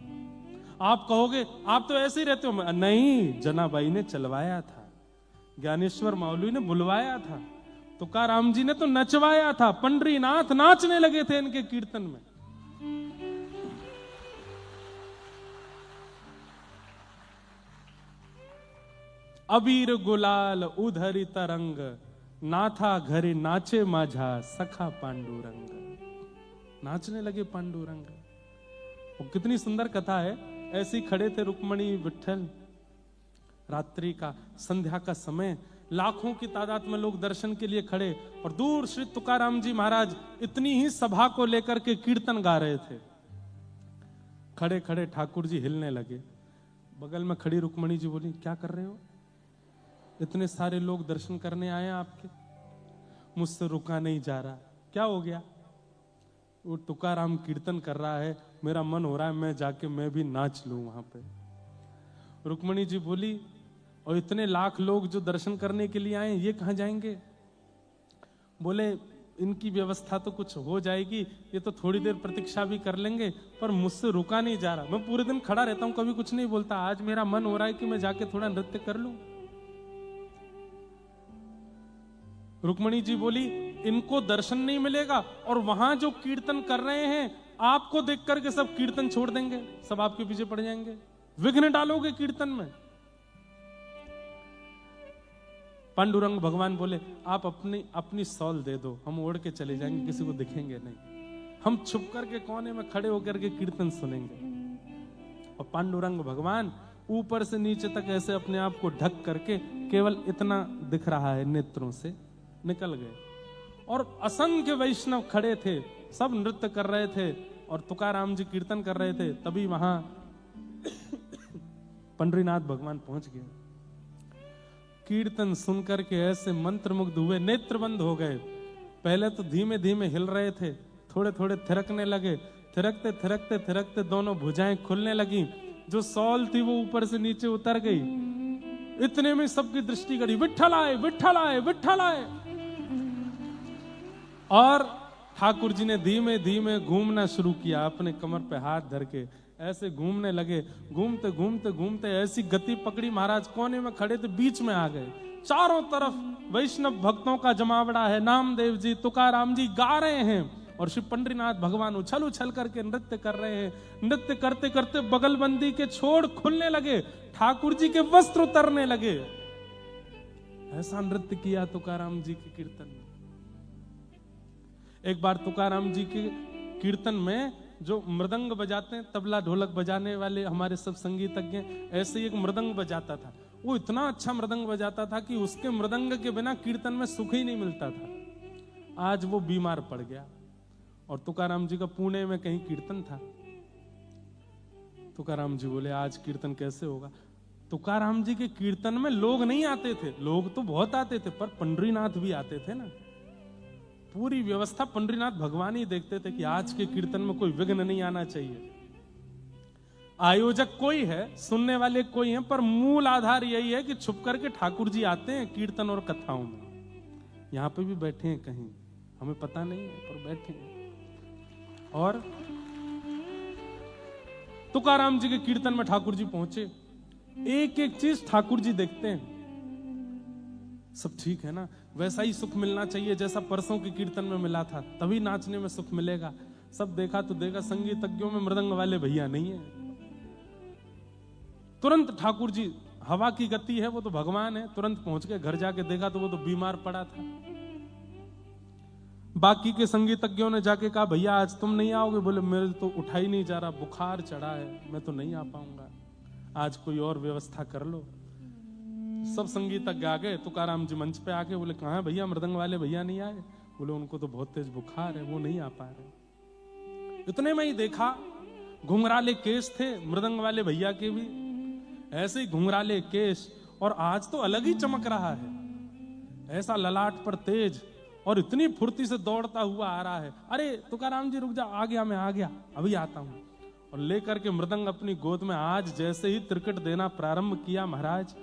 आप कहोगे आप तो ऐसे ही रहते हो। नहीं, जनाबाई ने चलवाया था, ज्ञानेश्वर मौलवी ने बुलवाया था, तुकाराम जी ने तो नचवाया था। पंडरीनाथ नाचने लगे थे इनके कीर्तन में। अबीर गुलाल उधरी तरंग, नाथा घरे नाचे माझा सखा पांडुरंग। नाचने लगे पांडुरंग। वो कितनी सुंदर कथा है। ऐसे ही खड़े थे रुक्मणी विठल, रात्रि का, संध्या का समय, लाखों की तादाद में लोग दर्शन के लिए खड़े, और दूर श्री तुकाराम जी महाराज इतनी ही सभा को लेकर के कीर्तन गा रहे थे। खड़े खड़े ठाकुर जी हिलने लगे। बगल में खड़ी रुक्मणी जी बोली, क्या कर रहे हो? इतने सारे लोग दर्शन करने आए हैं आपके, मुझसे रुका नहीं जा रहा, क्या हो गया? वो तुकाराम कीर्तन कर रहा है, मेरा मन हो रहा है मैं जाके मैं भी नाच लूं वहां पे। रुक्मणी जी बोली, और इतने लाख लोग जो दर्शन करने के लिए आए, ये कहां जाएंगे? बोले, इनकी व्यवस्था तो कुछ हो जाएगी, ये तो थोड़ी देर प्रतीक्षा भी कर लेंगे, पर मुझसे रुका नहीं जा रहा। मैं पूरे दिन खड़ा रहता हूं, कभी कुछ नहीं बोलता, आज मेरा मन हो रहा है कि मैं जाके थोड़ा नृत्य कर लूं। रुक्मणी जी बोली, इनको दर्शन नहीं मिलेगा, और वहां जो कीर्तन कर रहे हैं आपको देख करके सब कीर्तन छोड़ देंगे, सब आपके पीछे पड़ जाएंगे, विघ्न डालोगे कीर्तन में। पांडुरंग भगवान बोले, आप अपनी अपनी सौल दे दो, हम ओढ़ के चले जाएंगे, किसी को दिखेंगे नहीं, हम छुप करके कोने में खड़े होकर के कीर्तन सुनेंगे। और पांडुरंग भगवान ऊपर से नीचे तक ऐसे अपने आप को ढक करके, केवल इतना दिख रहा है नेत्रों से, निकल गए। और असंख्य वैष्णव खड़े थे, सब नृत्य कर रहे थे, और तुकाराम जी कीर्तन कर रहे थे। तभी वहां पंडरीनाथ भगवान पहुंच गए। कीर्तन सुनकर के ऐसे मंत्रमुग्ध हुए, नेत्र बंद हो गए। पहले तो धीमे धीमे हिल रहे थे, थोड़े थोड़े थिरकने लगे, थिरकते थिरकते थिरकते दोनों भुजाएं खुलने लगी, जो सौल थी वो ऊपर से नीचे उतर गई। इतने में सबकी दृष्टि गड़ी, विठ्ठल आए, विठ्ठल आए, विठ्ठल आए। और ठाकुर जी ने धीमे धीमे घूमना शुरू किया, अपने कमर पे हाथ धर के ऐसे घूमने लगे। घूमते घूमते घूमते ऐसी गति पकड़ी, महाराज कोने में खड़े थे, बीच में आ गए। चारों तरफ वैष्णव भक्तों का जमावड़ा है, नामदेव जी, तुकाराम जी गा रहे हैं, और श्री पंडरीनाथ भगवान उछल उछल करके नृत्य कर रहे हैं। नृत्य करते करते बगलबंदी के छोड़ खुलने लगे, ठाकुर जी के वस्त्र उतरने लगे। ऐसा नृत्य किया तुकाराम जी के कीर्तन में। एक बार तुकाराम जी के कीर्तन में जो मृदंग बजाते हैं, तबला ढोलक बजाने वाले हमारे सब संगीतज्ञ, ऐसे ही एक मृदंग बजाता था। वो इतना अच्छा मृदंग बजाता था कि उसके मृदंग के बिना कीर्तन में सुख ही नहीं मिलता था। आज वो बीमार पड़ गया, और तुकाराम जी का पुणे में कहीं कीर्तन था। तुकाराम जी बोले, आज कीर्तन कैसे होगा? तुकाराम जी के कीर्तन में लोग नहीं आते थे, लोग तो बहुत आते थे, पर पंडरीनाथ भी आते थे ना। पूरी व्यवस्था पंडरीनाथ भगवान ही देखते थे कि आज के कीर्तन में कोई विघ्न नहीं आना चाहिए। आयोजक कोई है, सुनने वाले कोई हैं, पर मूल आधार यही है कि छुप करके ठाकुर जी आते हैं कीर्तन और कथाओं में। यहां पे भी बैठे हैं कहीं, हमें पता नहीं है, पर बैठे हैं। और तुकाराम जी के कीर्तन में ठाकुर जी पहुंचे। एक एक चीज ठाकुर जी देखते हैं, सब ठीक है ना, वैसा ही सुख मिलना चाहिए जैसा परसों के कीर्तन में मिला था, तभी नाचने में सुख मिलेगा। सब देखा तो देखा, संगीतज्ञों में मृदंग वाले भैया नहीं है। तुरंत ठाकुर जी हवा की गति है, वो तो भगवान है। तुरंत पहुंच के घर जाके देखा तो वो तो बीमार पड़ा था। बाकी के संगीतज्ञों ने जाके कहा भैया आज तुम नहीं आओगे? बोले मेरे तो उठा ही नहीं जा रहा, बुखार चढ़ा है, मैं तो नहीं आ पाऊंगा, आज कोई और व्यवस्था कर लो। सब संगीतज्ञ आ गए। तुकाराम जी मंच पे आके बोले कहाँ है भैया, मृदंग वाले भैया नहीं आए? बोले उनको तो बहुत तेज बुखार है, वो नहीं आ पा रहे। इतने में ही देखा घुंघराले केस थे मृदंग वाले भैया के भी, ऐसे ही घुंघराले केस, और आज तो अलग ही चमक रहा है, ऐसा ललाट पर तेज, और इतनी फुर्ती से दौड़ता हुआ आ रहा है। अरे तुकाराम जी रुक जा, आ गया, मैं आ गया, अभी आता हूं। और लेकर के मृदंग अपनी गोद में, आज जैसे ही त्रिकट देना प्रारंभ किया महाराज,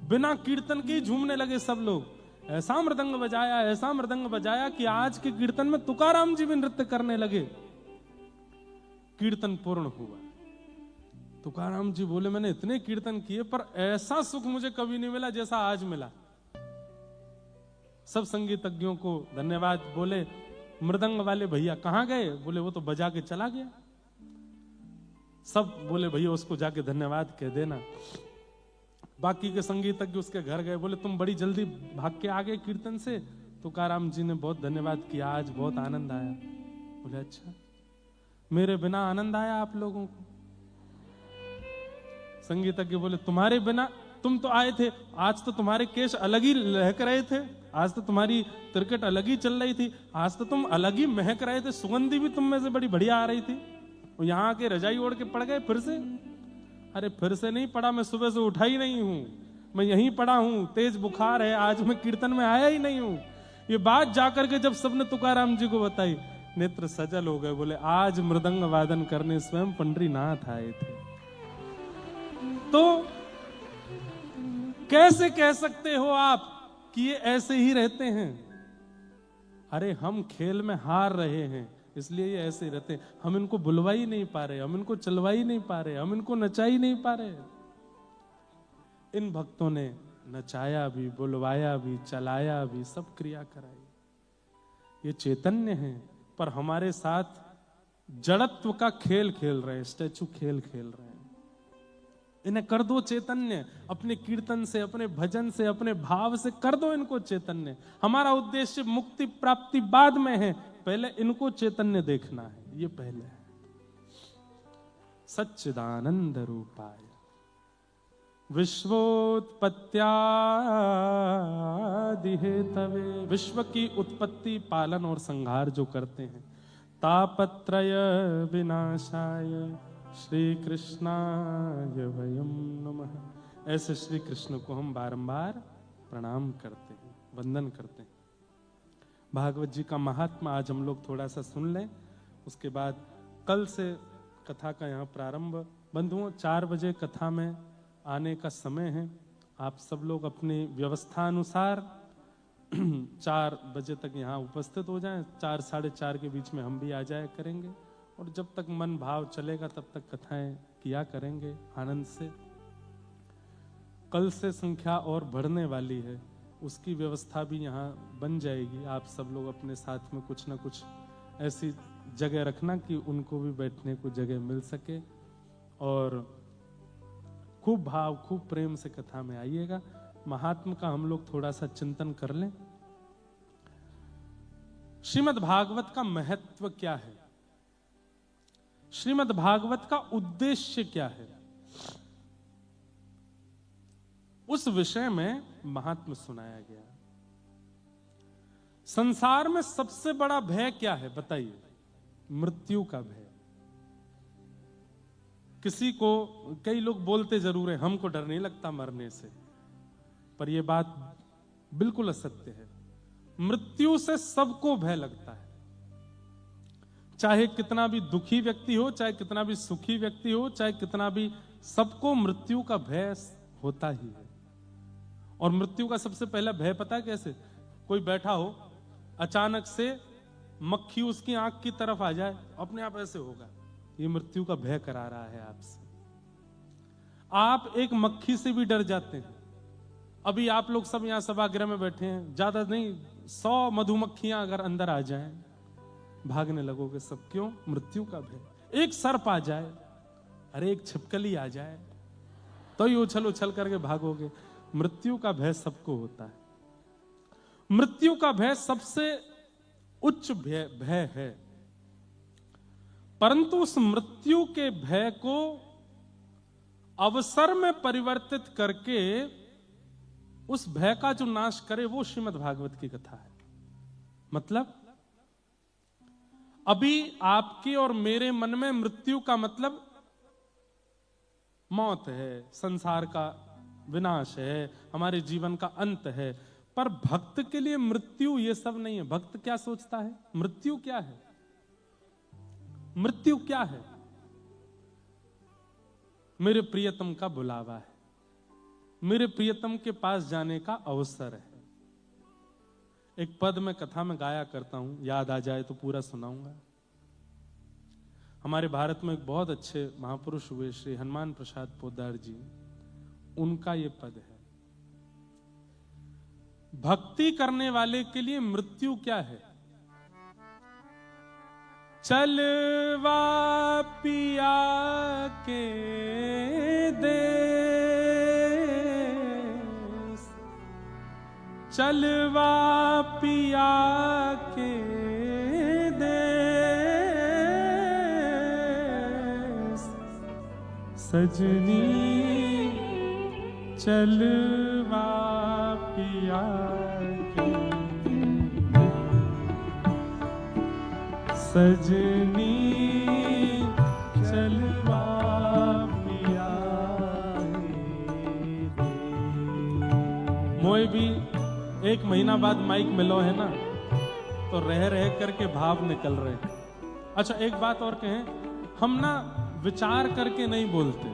बिना कीर्तन के झूमने लगे सब लोग। ऐसा मृदंग बजाया, ऐसा मृदंग बजाया कि आज के कीर्तन में तुकाराम जी भी नृत्य करने लगे। कीर्तन पूर्ण हुआ। तुकाराम जी बोले मैंने इतने कीर्तन किए पर ऐसा सुख मुझे कभी नहीं मिला जैसा आज मिला। सब संगीतज्ञों को धन्यवाद बोले। मृदंग वाले भैया कहां गए? बोले वो तो बजा के चला गया। सब बोले भैया उसको जाके धन्यवाद कह देना। बाकी के संगीतज्ञ उसके घर गए, बोले तुम बड़ी जल्दी भाग के आ गए कीर्तन से। तुकाराम जी ने बहुत धन्यवाद किया, आज बहुत आनंद आया। बोले अच्छा, मेरे बिना आनंद आया आप लोगों को? संगीतज्ञ बोले तुम्हारे बिना, तुम तो आए थे, आज तो तुम्हारे केश अलग ही लहक रहे थे, आज तो तुम्हारी त्रिकट अलग ही चल रही थी, आज तो तुम अलग ही महक रहे थे, सुगंधी भी तुम में से बड़ी बढ़िया आ रही थी। और यहाँ के रजाई ओढ़ के पड़ गए फिर से? अरे फिर से नहीं पड़ा, मैं सुबह से उठा ही नहीं हूं, मैं यहीं पड़ा हूं, तेज बुखार है, आज मैं कीर्तन में आया ही नहीं हूं। ये बात जाकर के जब सबने तुकाराम जी को बताई, नेत्र सजल हो गए। बोले आज मृदंग वादन करने स्वयं पंडरीनाथ आए थे। तो कैसे कह सकते हो आप कि ये ऐसे ही रहते हैं? अरे हम खेल में हार रहे हैं, इसलिए ये ऐसे ही रहते हैं। हम इनको बुलवा ही नहीं पा रहे, हम इनको चलवा ही नहीं पा रहे, हम इनको नचा ही नहीं पा रहे। इन भक्तों ने नचाया भी, बुलवाया भी, चलाया भी, सब क्रिया कराई। ये चैतन्य है, पर हमारे साथ जड़त्व का खेल खेल रहे हैं, स्टैचू खेल खेल रहे हैं। इन्हें कर दो चैतन्य, अपने कीर्तन से, अपने भजन से, अपने भाव से कर दो इनको चैतन्य। हमारा उद्देश्य मुक्ति प्राप्ति बाद में है, पहले इनको चैतन्य देखना है, ये पहले है। सच्चिदानंद रूपाय विश्वोत्पत्त्यादि हेतवे, विश्व की उत्पत्ति, पालन और संहार जो करते हैं। तापत्रय विनाशाय श्री कृष्णाय वयं नमः। ऐसे श्री कृष्ण को हम बारंबार प्रणाम करते हैं, वंदन करते हैं। भागवत जी का महात्मा आज हम लोग थोड़ा सा सुन लें, उसके बाद कल से कथा का यहाँ प्रारंभ। बंधुओं 4 बजे कथा में आने का समय है। आप सब लोग अपनी व्यवस्था अनुसार 4 बजे तक यहाँ उपस्थित हो जाएं। 4 साढ़े 4 के बीच में हम भी आ जाया करेंगे, और जब तक मन भाव चलेगा तब तक कथाएं किया करेंगे आनंद से। कल से संख्या और बढ़ने वाली है, उसकी व्यवस्था भी यहाँ बन जाएगी। आप सब लोग अपने साथ में कुछ ना कुछ ऐसी जगह रखना कि उनको भी बैठने को जगह मिल सके, और खूब भाव खूब प्रेम से कथा में आइएगा। महात्मा का हम लोग थोड़ा सा चिंतन कर लें। श्रीमद् भागवत का महत्व क्या है? श्रीमद् भागवत का उद्देश्य क्या है? उस विषय में महात्मा सुनाया गया। संसार में सबसे बड़ा भय क्या है बताइए? मृत्यु का भय। किसी को, कई लोग बोलते जरूर है हमको डर नहीं लगता मरने से, पर यह बात बिल्कुल असत्य है। मृत्यु से सबको भय लगता है, चाहे कितना भी दुखी व्यक्ति हो, चाहे कितना भी सुखी व्यक्ति हो, चाहे कितना भी, सबको मृत्यु का भय होता ही है। और मृत्यु का सबसे पहला भय पता है कैसे? कोई बैठा हो, अचानक से मक्खी उसकी आंख की तरफ आ जाए, अपने आप ऐसे होगा, ये मृत्यु का भय करा रहा है आपसे। आप एक मक्खी से भी डर जाते हैं। अभी आप लोग सब यहां सभागृह में बैठे हैं, ज्यादा नहीं 100 मधुमक्खियां अगर अंदर आ जाएं, भागने लगोगे सब। क्यों? मृत्यु का भय। एक सर्प आ जाए, अरे एक छिपकली आ जाए, तो ही उछल उछल करके भागोगे। मृत्यु का भय सबको होता है। मृत्यु का भय सबसे उच्च भय है, परंतु उस मृत्यु के भय को अवसर में परिवर्तित करके उस भय का जो नाश करे वो श्रीमद् भागवत की कथा है। मतलब अभी आपके और मेरे मन में मृत्यु का मतलब मौत है, संसार का विनाश है, हमारे जीवन का अंत है। पर भक्त के लिए मृत्यु ये सब नहीं है। भक्त क्या सोचता है? मृत्यु क्या है? मृत्यु क्या है? मेरे प्रियतम का बुलावा है, मेरे प्रियतम के पास जाने का अवसर है। एक पद में कथा में गाया करता हूं, याद आ जाए तो पूरा सुनाऊंगा। हमारे भारत में एक बहुत अच्छे महापुरुष हुए श्री हनुमान प्रसाद पोद्दार जी, उनका ये पद है, भक्ति करने वाले के लिए मृत्यु क्या है? चलवा पिया के देश, चलवा पिया के देश, सजनी चलवा पिया के, सजनी चलवा पिया के। मोए भी 1 महीना बाद माइक मिलो है ना, तो रह रह करके भाव निकल रहे हैं। अच्छा एक बात और कहें, हम ना विचार करके नहीं बोलते,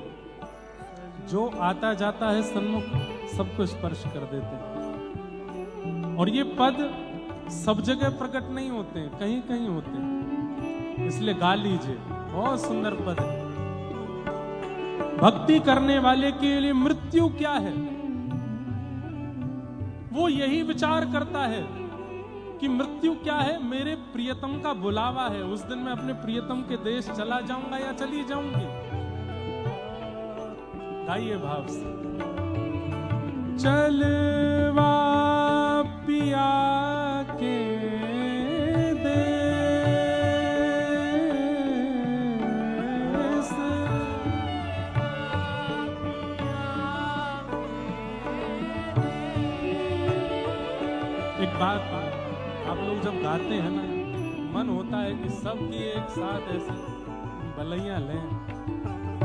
जो आता जाता है सन्मुख सबको स्पर्श कर देते हैं। और ये पद सब जगह प्रकट नहीं होते हैं, कहीं कहीं होते हैं, इसलिए गा लीजिए, बहुत सुंदर पद है। भक्ति करने वाले के लिए मृत्यु क्या है? वो यही विचार करता है कि मृत्यु क्या है? मेरे प्रियतम का बुलावा है, उस दिन मैं अपने प्रियतम के देश चला जाऊंगा या चली जाऊंगी। गाइए भाव से, चलवा पिया के देश, एक बात, आप लोग जब गाते हैं ना, मन होता है कि सबकी एक साथ ऐसी बलैया लें।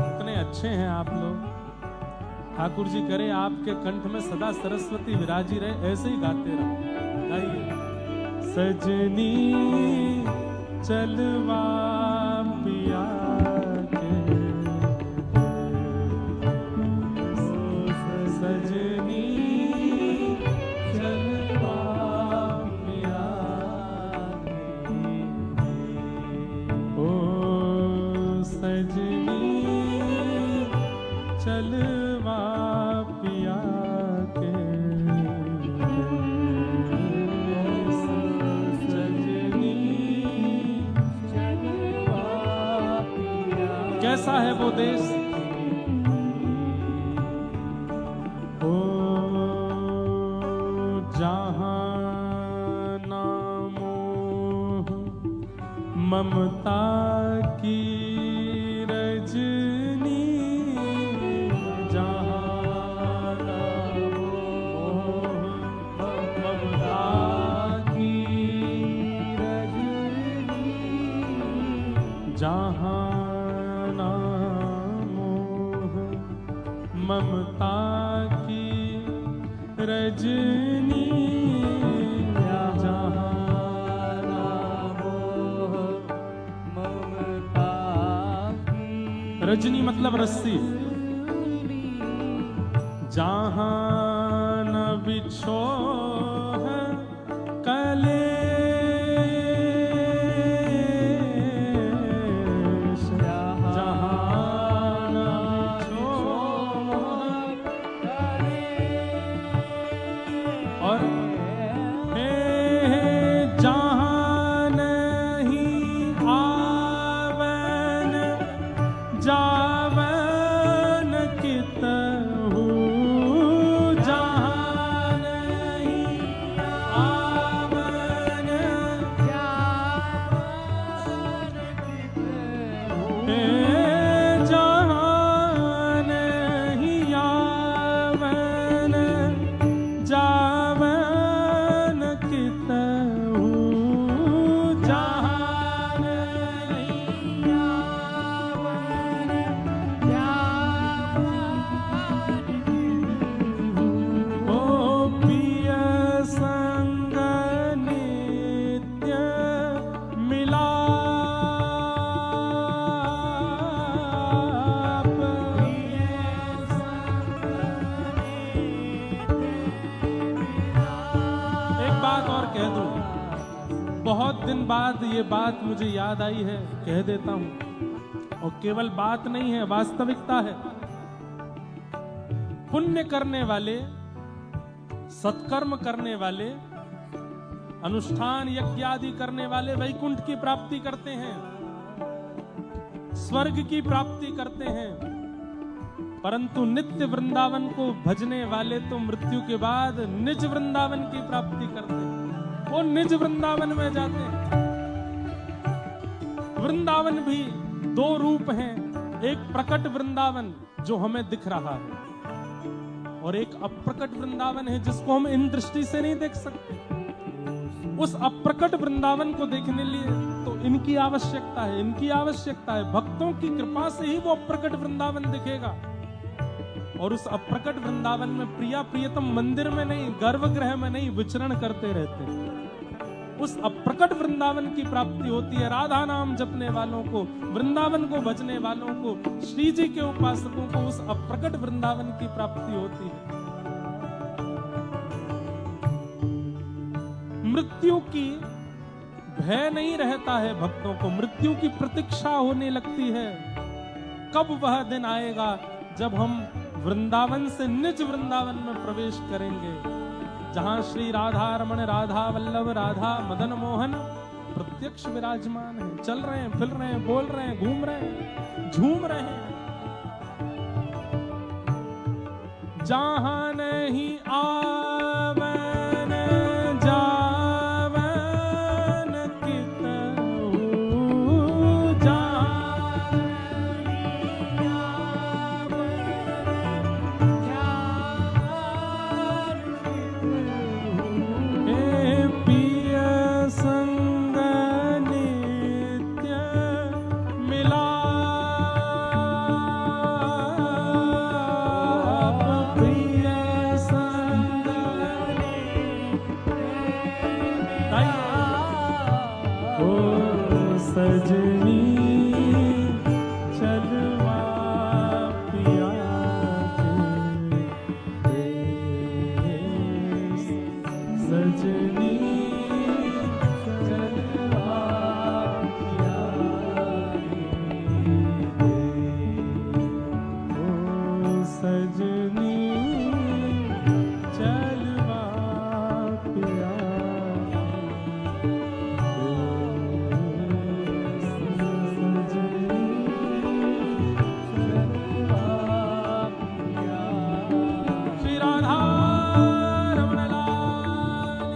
इतने अच्छे हैं आप लोग, ठाकुर जी करे आपके कंठ में सदा सरस्वती विराजी रहे, ऐसे ही गाते रहो। गाइए, सजनी चलवा पिया के, सजनी चलवा पिया के, ओ सजनी चलवा पिया के, सजनी चलवा पिया। कैसा है वो देश? ओ जहां ना मोह ममता की रजनी, जहां ना मोह ममता की रजनी, जहां ना मोह ममता की, रजनी मतलब रस्सी, जहां न बिछोह कले, जावन कित बाद ये बात मुझे याद आई है, कह देता हूं, और केवल बात नहीं है, वास्तविकता है। पुण्य करने वाले, सत्कर्म करने वाले, अनुष्ठान यज्ञ आदि करने वाले वैकुंठ की प्राप्ति करते हैं, स्वर्ग की प्राप्ति करते हैं, परंतु नित्य वृंदावन को भजने वाले तो मृत्यु के बाद निज वृंदावन की प्राप्ति करते हैं, वो निज वृंदावन में जाते हैं। वृंदावन भी दो रूप हैं, एक प्रकट वृंदावन जो हमें दिख रहा है, और एक अप्रकट वृंदावन है जिसको हम इन दृष्टि से नहीं देख सकते। उस अप्रकट वृंदावन को देखने लिए तो इनकी आवश्यकता है, इनकी आवश्यकता है। भक्तों की कृपा से ही वो अप्रकट वृंदावन दिखेगा। और उस अप्रकट वृंदावन में प्रिया प्रियतम मंदिर में नहीं, गर्भगृह में नहीं विचरण करते रहते हैं। उस अप्रकट वृंदावन की प्राप्ति होती है राधा नाम जपने वालों को, वृंदावन को भजने वालों को, श्री जी के उपासकों को उस अप्रकट वृंदावन की प्राप्ति होती है। मृत्यु की भय नहीं रहता है भक्तों को, मृत्यु की प्रतीक्षा होने लगती है। कब वह दिन आएगा जब हम वृंदावन से निज वृंदावन में प्रवेश करेंगे, जहां श्री राधा रमण, राधा वल्लभ, राधा मदन मोहन प्रत्यक्ष विराजमान है, चल रहे हैं, फिर रहे हैं, बोल रहे हैं, घूम रहे हैं, झूम रहे हैं। जहां नहीं आवन जावन कितहु, जहां नहीं आवन जावन कितहु, हे पिय संग नित्य मिला, प्रिय संग ओ सजनी चलवा पिया के, सजनी चलवा पिया के, ओ सजनी चलवा पिया श्री राधा रमण लाल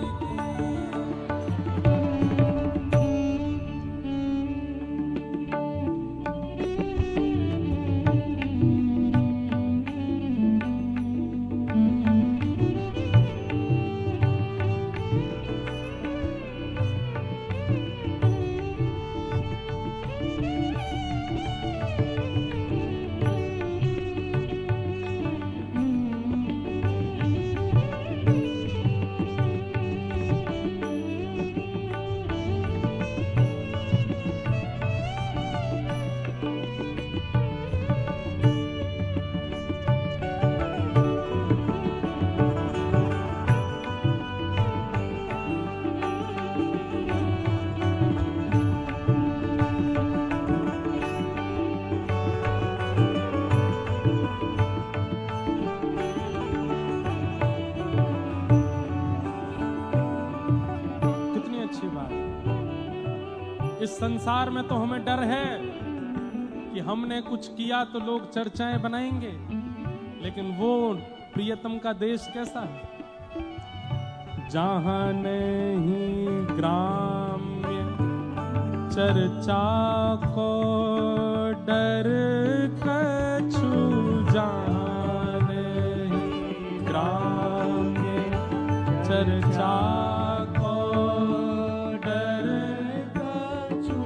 इस संसार में तो हमें डर है कि हमने कुछ किया तो लोग चर्चाएं बनाएंगे, लेकिन वो प्रियतम का देश कैसा है जहां नहीं ग्राम्य चर्चा को डर कछु, जहां नहीं ग्राम्य चर्चा को डर कछु,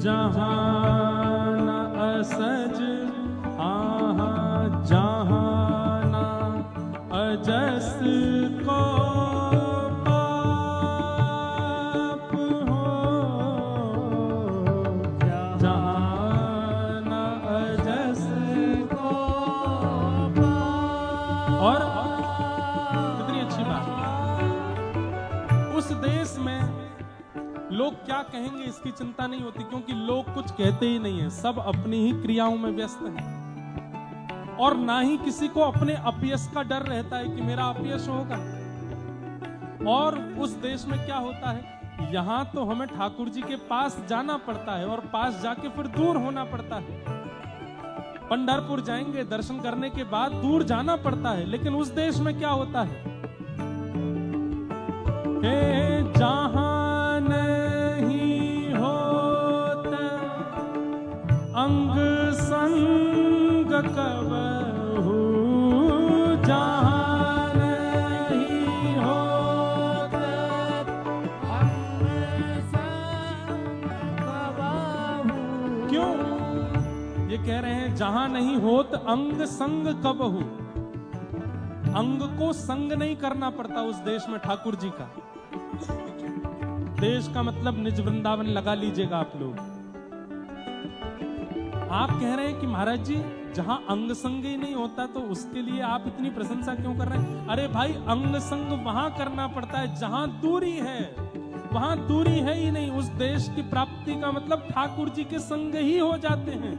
जहां न असज आहा, जहां न अजस को पाप हो, जहां न अजस को पाप। और कितनी अच्छी बात, उस देश में लोग क्या कहेंगे इसकी चिंता नहीं होती, क्योंकि लोग कुछ कहते ही नहीं है, सब अपनी ही क्रियाओं में व्यस्त हैं। और ना ही किसी को अपने अपयश का डर रहता है कि मेरा अपयश होगा। और उस देश में क्या होता है, यहाँ तो हमें ठाकुर जी के पास जाना पड़ता है और पास जाके फिर दूर होना पड़ता है। पंढरपुर जाएंगे, दर्शन करने के बाद दूर जाना पड़ता है। लेकिन उस देश में क्या होता है, जहां नहीं होता अंग संग कबहू, जहां नहीं होता अंग संग कबहू। क्यों ये कह रहे हैं, जहां नहीं होत अंग संग कबहू। अंग को संग नहीं करना पड़ता उस देश में ठाकुर जी का। देश का मतलब निज वृंदावन लगा लीजिएगा आप लोग। आप कह रहे हैं कि महाराज जी जहां अंग संग ही नहीं होता तो उसके लिए आप इतनी प्रशंसा क्यों कर रहे हैं? अरे भाई, अंग संग वहां करना पड़ता है जहां दूरी है। वहां दूरी है ही नहीं। उस देश की प्राप्ति का मतलब ठाकुर जी के संग ही हो जाते हैं।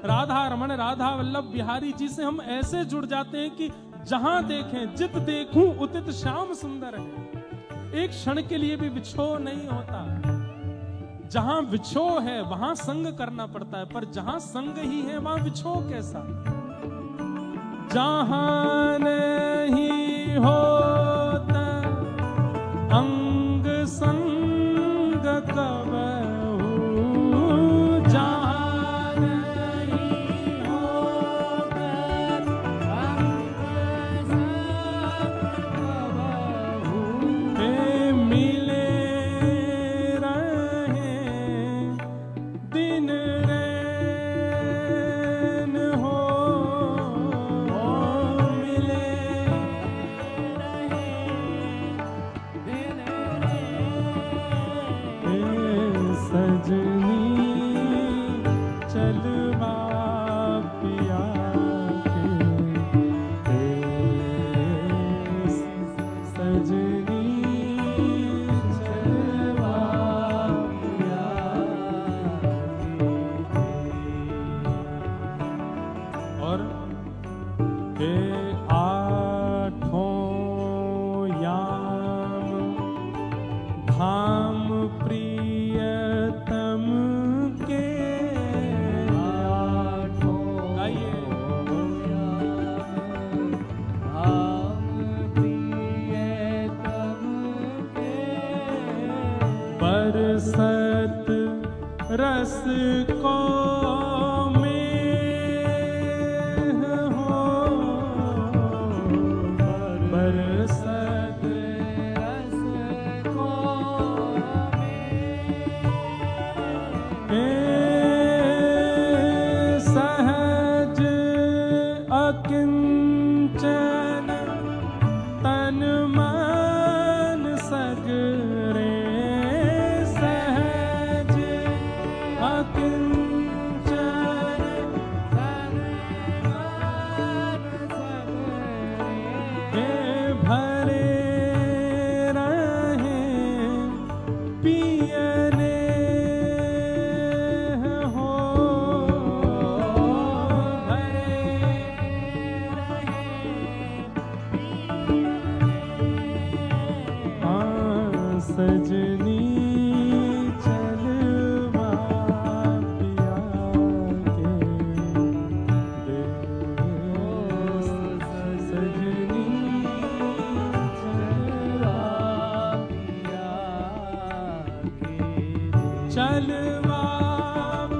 राधा रमण, राधा वल्लभ बिहारी जी से हम ऐसे जुड़ जाते हैं कि जहां देखें, जित देखूं उतित श्याम सुंदर है। एक क्षण के लिए भी विछोह नहीं होता। जहां विछोह है वहां संग करना पड़ता है, पर जहां संग ही है वहां विछोह कैसा? जहां नहीं होता अंग संग कबहू, जहां नहीं होता अंग संग कबहू, मिले रहे दिन रैन हो, मिले रहे दिन रैन, सजनी चलवा पिया के, सजनी चलवा पिया के। और हे आठों याम धाम प्रियतम के, गाइए। बरसत रस को में हो, बरसत रस को में, सहज अकिंचन तन मन सगरे, सहज अकिंचन तन मन सगरे, भरे रहे पियने हो, भरे रहे सजनी चलवा पिया के दे, सजनी चलवा पिया के दे, चलवा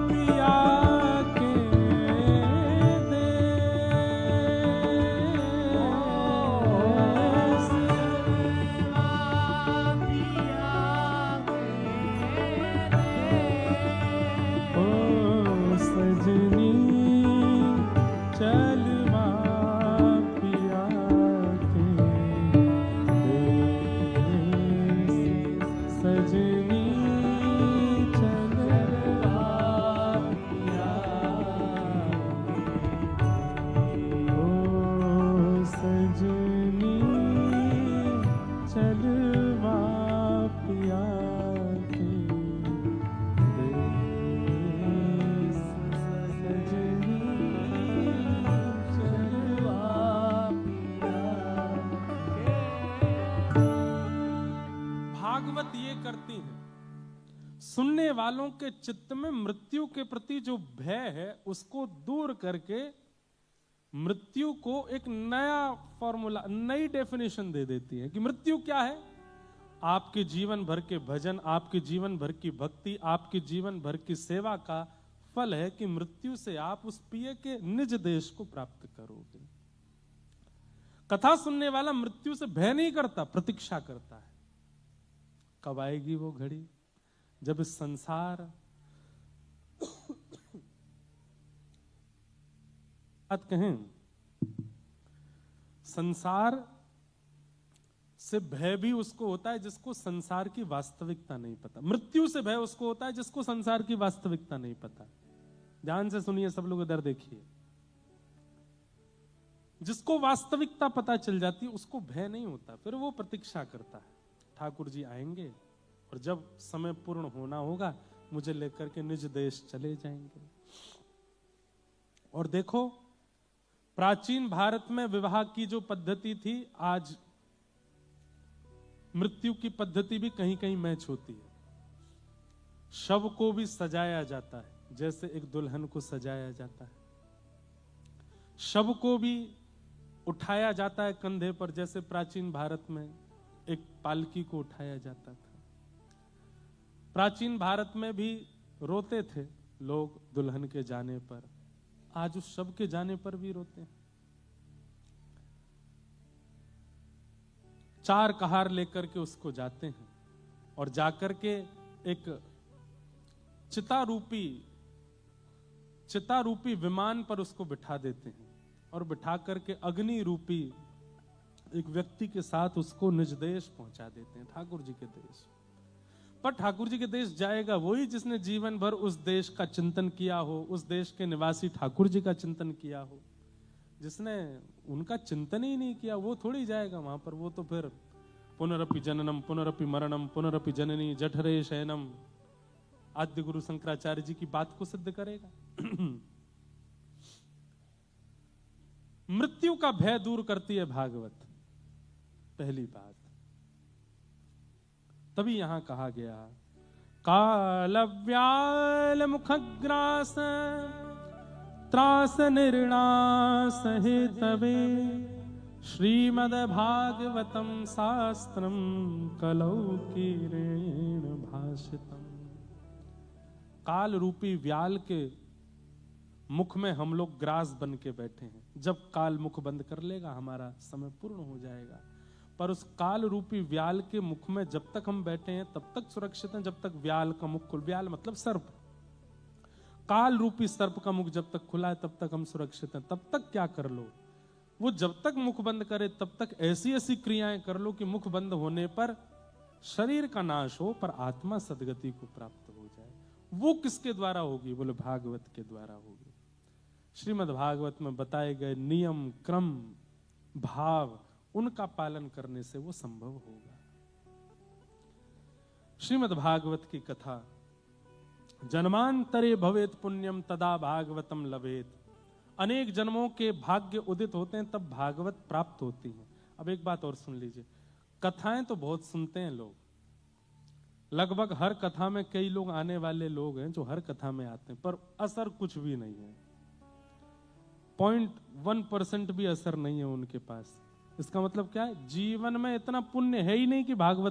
पिया के दे, सजनी चलवा पिया के दे, सजनी चलवा सुनने वालों के चित्त में मृत्यु के प्रति जो भय है उसको दूर करके मृत्यु को एक नया फॉर्मूला, नई डेफिनेशन दे देती है कि मृत्यु क्या है। आपके जीवन भर के भजन, आपके जीवन भर की भक्ति, आपके जीवन भर की सेवा का फल है कि मृत्यु से आप उस प्रिय के निज देश को प्राप्त करोगे। कथा सुनने वाला मृत्यु से भय नहीं करता, प्रतीक्षा करता है कब आएगी वो घड़ी जब इस संसार बात कहें, संसार से भय भी उसको होता है जिसको संसार की वास्तविकता नहीं पता। मृत्यु से भय उसको होता है जिसको संसार की वास्तविकता नहीं पता। ध्यान से सुनिए सब लोग, इधर देखिए। जिसको वास्तविकता पता चल जाती है उसको भय नहीं होता, फिर वो प्रतीक्षा करता है ठाकुर जी आएंगे और जब समय पूर्ण होना होगा मुझे लेकर के निज देश चले जाएंगे। और देखो, प्राचीन भारत में विवाह की जो पद्धति थी, आज मृत्यु की पद्धति भी कहीं कहीं मैच होती है। शव को भी सजाया जाता है जैसे एक दुल्हन को सजाया जाता है। शव को भी उठाया जाता है कंधे पर, जैसे प्राचीन भारत में एक पालकी को उठाया जाता था। प्राचीन भारत में भी रोते थे लोग दुल्हन के जाने पर, आज उस शव के जाने पर भी रोते हैं। चार कहार लेकर के उसको जाते हैं और जाकर के एक चिता रूपी विमान पर उसको बिठा देते हैं और बिठा करके अग्नि रूपी एक व्यक्ति के साथ उसको निज देश पहुंचा देते हैं, ठाकुर जी के देश। पर ठाकुर जी के देश जाएगा वही जिसने जीवन भर उस देश का चिंतन किया हो, उस देश के निवासी ठाकुर जी का चिंतन किया हो। जिसने उनका चिंतन ही नहीं किया वो थोड़ी जाएगा वहां पर। वो तो फिर पुनरपि जननम पुनरपि मरणम पुनरपि जननी जठरे शयनम आद्य गुरु शंकराचार्य जी की बात को सिद्ध करेगा। मृत्यु का भय दूर करती है भागवत, पहली बात। तभी यहां कहा गया, कालव्याल मुखग्रास त्रास निर्णास हेतवे श्रीमद् भागवतम शास्त्रम कलौ कीरेण भाषितम। काल रूपी व्याल के मुख में हम लोग ग्रास बन के बैठे हैं। जब काल मुख बंद कर लेगा हमारा समय पूर्ण हो जाएगा। पर उस काल रूपी व्याल के मुख में जब तक हम बैठे हैं तब तक सुरक्षित हैं, जब तक व्याल का मुख खुल, व्याल मतलब सर्प, काल रूपी सर्प का मुख जब तक खुला है तब तक हम सुरक्षित हैं। तब तक क्या कर लो, वो जब तक मुख बंद करे तब तक ऐसी ऐसी क्रियाएं कर लो कि मुख बंद होने पर शरीर का नाश हो पर आत्मा सदगति को प्राप्त हो जाए। वो किसके द्वारा होगी? बोले भागवत के द्वारा होगी। श्रीमद् भागवत में बताए गए नियम, क्रम, भाव, उनका पालन करने से वो संभव होगा। श्रीमद् भागवत की कथा, जन्मांतरे भवेत पुण्यम तदा भागवतम लभेत। अनेक जन्मों के भाग्य उदित होते हैं तब भागवत प्राप्त होती है। अब एक बात और सुन लीजिए, कथाएं तो बहुत सुनते हैं लोग, लगभग हर कथा में कई लोग आने वाले लोग हैं जो हर कथा में आते हैं, पर असर कुछ भी नहीं है, 0.1% भी असर नहीं है उनके पास। इसका मतलब क्या है? जीवन में इतना पुण्य है ही नहीं कि भागवत